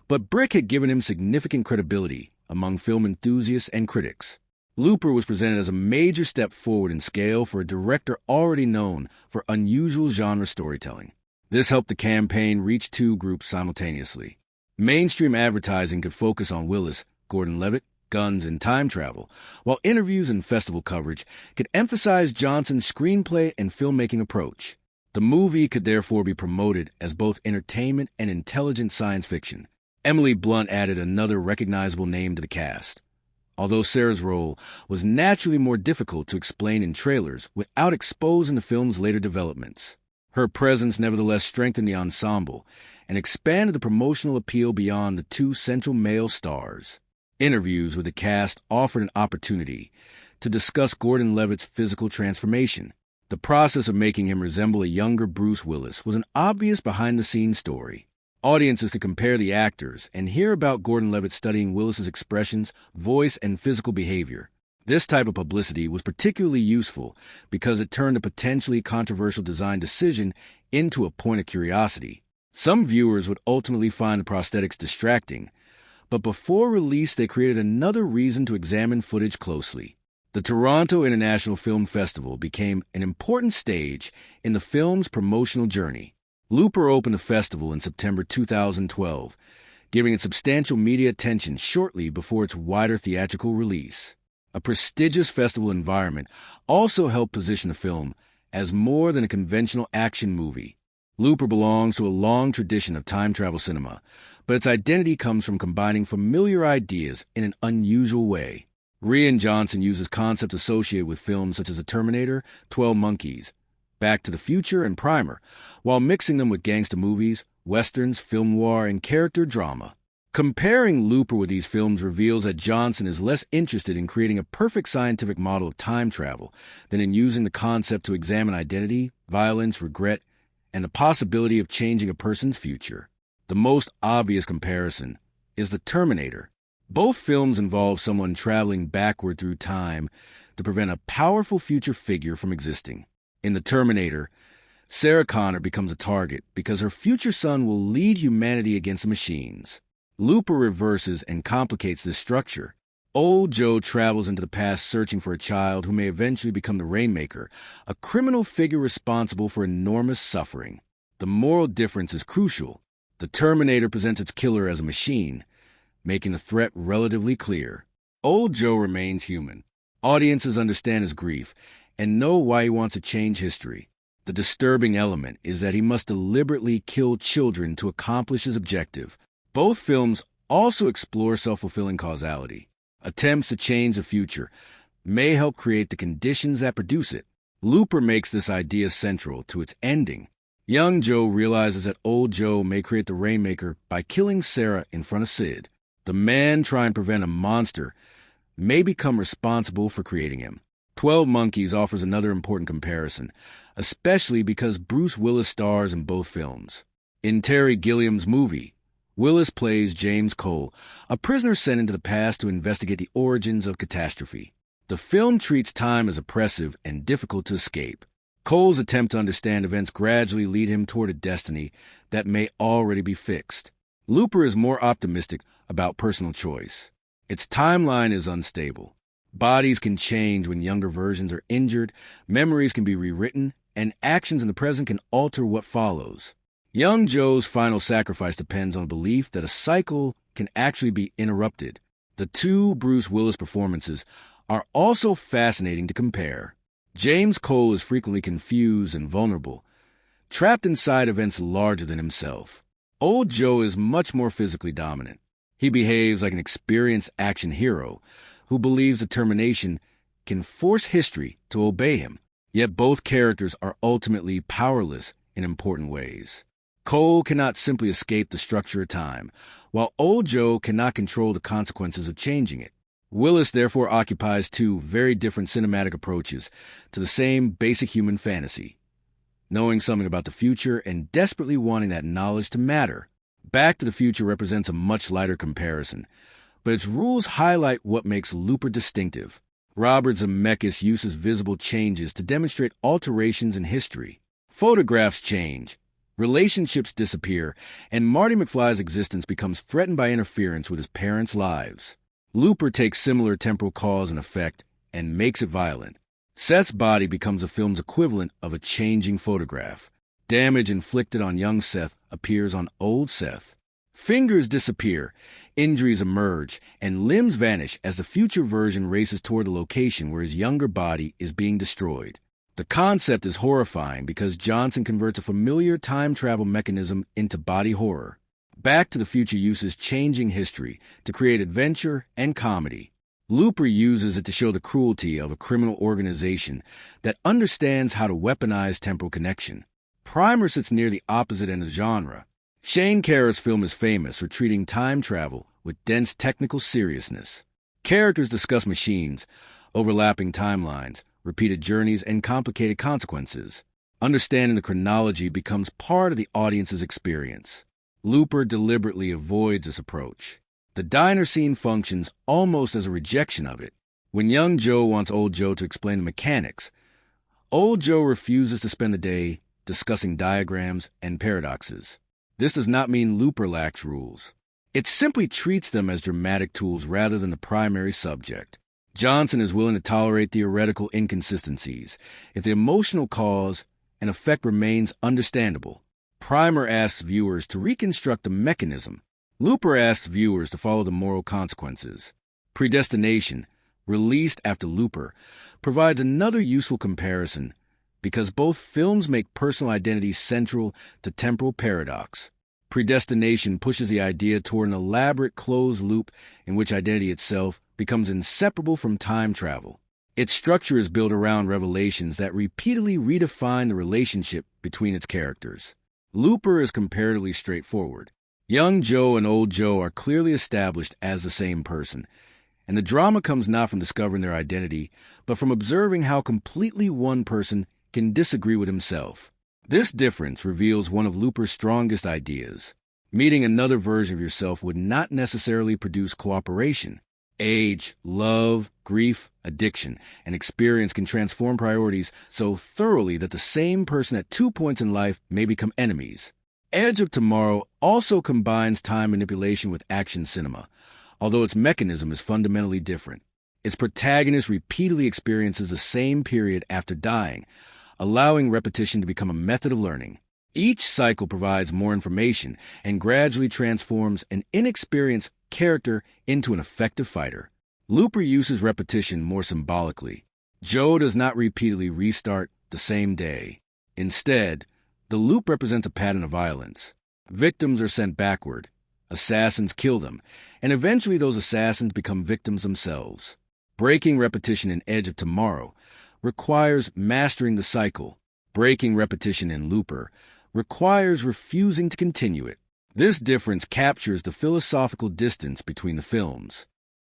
but Brick had given him significant credibility among film enthusiasts and critics. Looper was presented as a major step forward in scale for a director already known for unusual genre storytelling. This helped the campaign reach two groups simultaneously. Mainstream advertising could focus on Willis, Gordon-Levitt, guns, and time travel, while interviews and festival coverage could emphasize Johnson's screenplay and filmmaking approach. The movie could therefore be promoted as both entertainment and intelligent science fiction. Emily Blunt added another recognizable name to the cast. Although Sarah's role was naturally more difficult to explain in trailers without exposing the film's later developments. Her presence nevertheless strengthened the ensemble and expanded the promotional appeal beyond the two central male stars. Interviews with the cast offered an opportunity to discuss Gordon-Levitt's physical transformation. The process of making him resemble a younger Bruce Willis was an obvious behind-the-scenes story. Audiences could compare the actors and hear about Gordon-Levitt studying Willis's expressions, voice, and physical behavior. This type of publicity was particularly useful because it turned a potentially controversial design decision into a point of curiosity. Some viewers would ultimately find the prosthetics distracting, but before release they created another reason to examine footage closely. The Toronto International Film Festival became an important stage in the film's promotional journey. Looper opened the festival in September 2012, giving it substantial media attention shortly before its wider theatrical release. A prestigious festival environment also helped position the film as more than a conventional action movie. Looper belongs to a long tradition of time travel cinema, but its identity comes from combining familiar ideas in an unusual way. Rian Johnson uses concepts associated with films such as The Terminator, 12 Monkeys, Back to the Future, and Primer, while mixing them with gangster movies, westerns, film noir, and character drama. Comparing Looper with these films reveals that Johnson is less interested in creating a perfect scientific model of time travel than in using the concept to examine identity, violence, regret, and the possibility of changing a person's future. The most obvious comparison is The Terminator. Both films involve someone traveling backward through time to prevent a powerful future figure from existing. In The Terminator, Sarah Connor becomes a target because her future son will lead humanity against the machines. Looper reverses and complicates this structure. Old Joe travels into the past searching for a child who may eventually become the Rainmaker, a criminal figure responsible for enormous suffering. The moral difference is crucial. The Terminator presents its killer as a machine, making the threat relatively clear. Old Joe remains human. Audiences understand his grief and know why he wants to change history. The disturbing element is that he must deliberately kill children to accomplish his objective. Both films also explore self-fulfilling causality. Attempts to change the future may help create the conditions that produce it. Looper makes this idea central to its ending. Young Joe realizes that Old Joe may create the Rainmaker by killing Sarah in front of Sid. The man trying to prevent a monster may become responsible for creating him. 12 Monkeys offers another important comparison, especially because Bruce Willis stars in both films. In Terry Gilliam's movie, Willis plays James Cole, a prisoner sent into the past to investigate the origins of catastrophe. The film treats time as oppressive and difficult to escape. Cole's attempt to understand events gradually lead him toward a destiny that may already be fixed. Looper is more optimistic about personal choice. Its timeline is unstable. Bodies can change when younger versions are injured, memories can be rewritten, and actions in the present can alter what follows. Young Joe's final sacrifice depends on the belief that a cycle can actually be interrupted. The two Bruce Willis performances are also fascinating to compare. James Cole is frequently confused and vulnerable, trapped inside events larger than himself. Old Joe is much more physically dominant. He behaves like an experienced action hero who believes determination can force history to obey him. Yet both characters are ultimately powerless in important ways. Cole cannot simply escape the structure of time, while Old Joe cannot control the consequences of changing it. Willis therefore occupies two very different cinematic approaches to the same basic human fantasy, knowing something about the future and desperately wanting that knowledge to matter. Back to the Future represents a much lighter comparison, but its rules highlight what makes Looper distinctive. Robert Zemeckis uses visible changes to demonstrate alterations in history. Photographs change, relationships disappear, and Marty McFly's existence becomes threatened by interference with his parents' lives. Looper takes similar temporal cause and effect and makes it violent. Seth's body becomes the film's equivalent of a changing photograph. Damage inflicted on young Seth appears on old Seth. Fingers disappear, injuries emerge, and limbs vanish as the future version races toward the location where his younger body is being destroyed. The concept is horrifying because Johnson converts a familiar time travel mechanism into body horror. Back to the Future uses changing history to create adventure and comedy. Looper uses it to show the cruelty of a criminal organization that understands how to weaponize temporal connection. Primer sits near the opposite end of the genre. Shane Carruth's film is famous for treating time travel with dense technical seriousness. Characters discuss machines, overlapping timelines, repeated journeys, and complicated consequences. Understanding the chronology becomes part of the audience's experience. Looper deliberately avoids this approach. The diner scene functions almost as a rejection of it. When young Joe wants old Joe to explain the mechanics, old Joe refuses to spend the day discussing diagrams and paradoxes. This does not mean Looper lacks rules. It simply treats them as dramatic tools rather than the primary subject. Johnson is willing to tolerate theoretical inconsistencies if the emotional cause and effect remains understandable. Primer asks viewers to reconstruct the mechanism. Looper asks viewers to follow the moral consequences. Predestination, released after Looper, provides another useful comparison because both films make personal identity central to temporal paradox. Predestination pushes the idea toward an elaborate closed loop in which identity itself becomes inseparable from time travel. Its structure is built around revelations that repeatedly redefine the relationship between its characters. Looper is comparatively straightforward. Young Joe and old Joe are clearly established as the same person, and the drama comes not from discovering their identity, but from observing how completely one person can disagree with himself. This difference reveals one of Looper's strongest ideas. Meeting another version of yourself would not necessarily produce cooperation. Age, love, grief, addiction, and experience can transform priorities so thoroughly that the same person at 2 points in life may become enemies. Edge of Tomorrow also combines time manipulation with action cinema, although its mechanism is fundamentally different. Its protagonist repeatedly experiences the same period after dying, allowing repetition to become a method of learning. Each cycle provides more information and gradually transforms an inexperienced character into an effective fighter. Looper uses repetition more symbolically. Joe does not repeatedly restart the same day. Instead, the loop represents a pattern of violence. Victims are sent backward. Assassins kill them, and eventually those assassins become victims themselves. Breaking repetition in Edge of Tomorrow requires mastering the cycle. Breaking repetition in Looper requires refusing to continue it. This difference captures the philosophical distance between the films.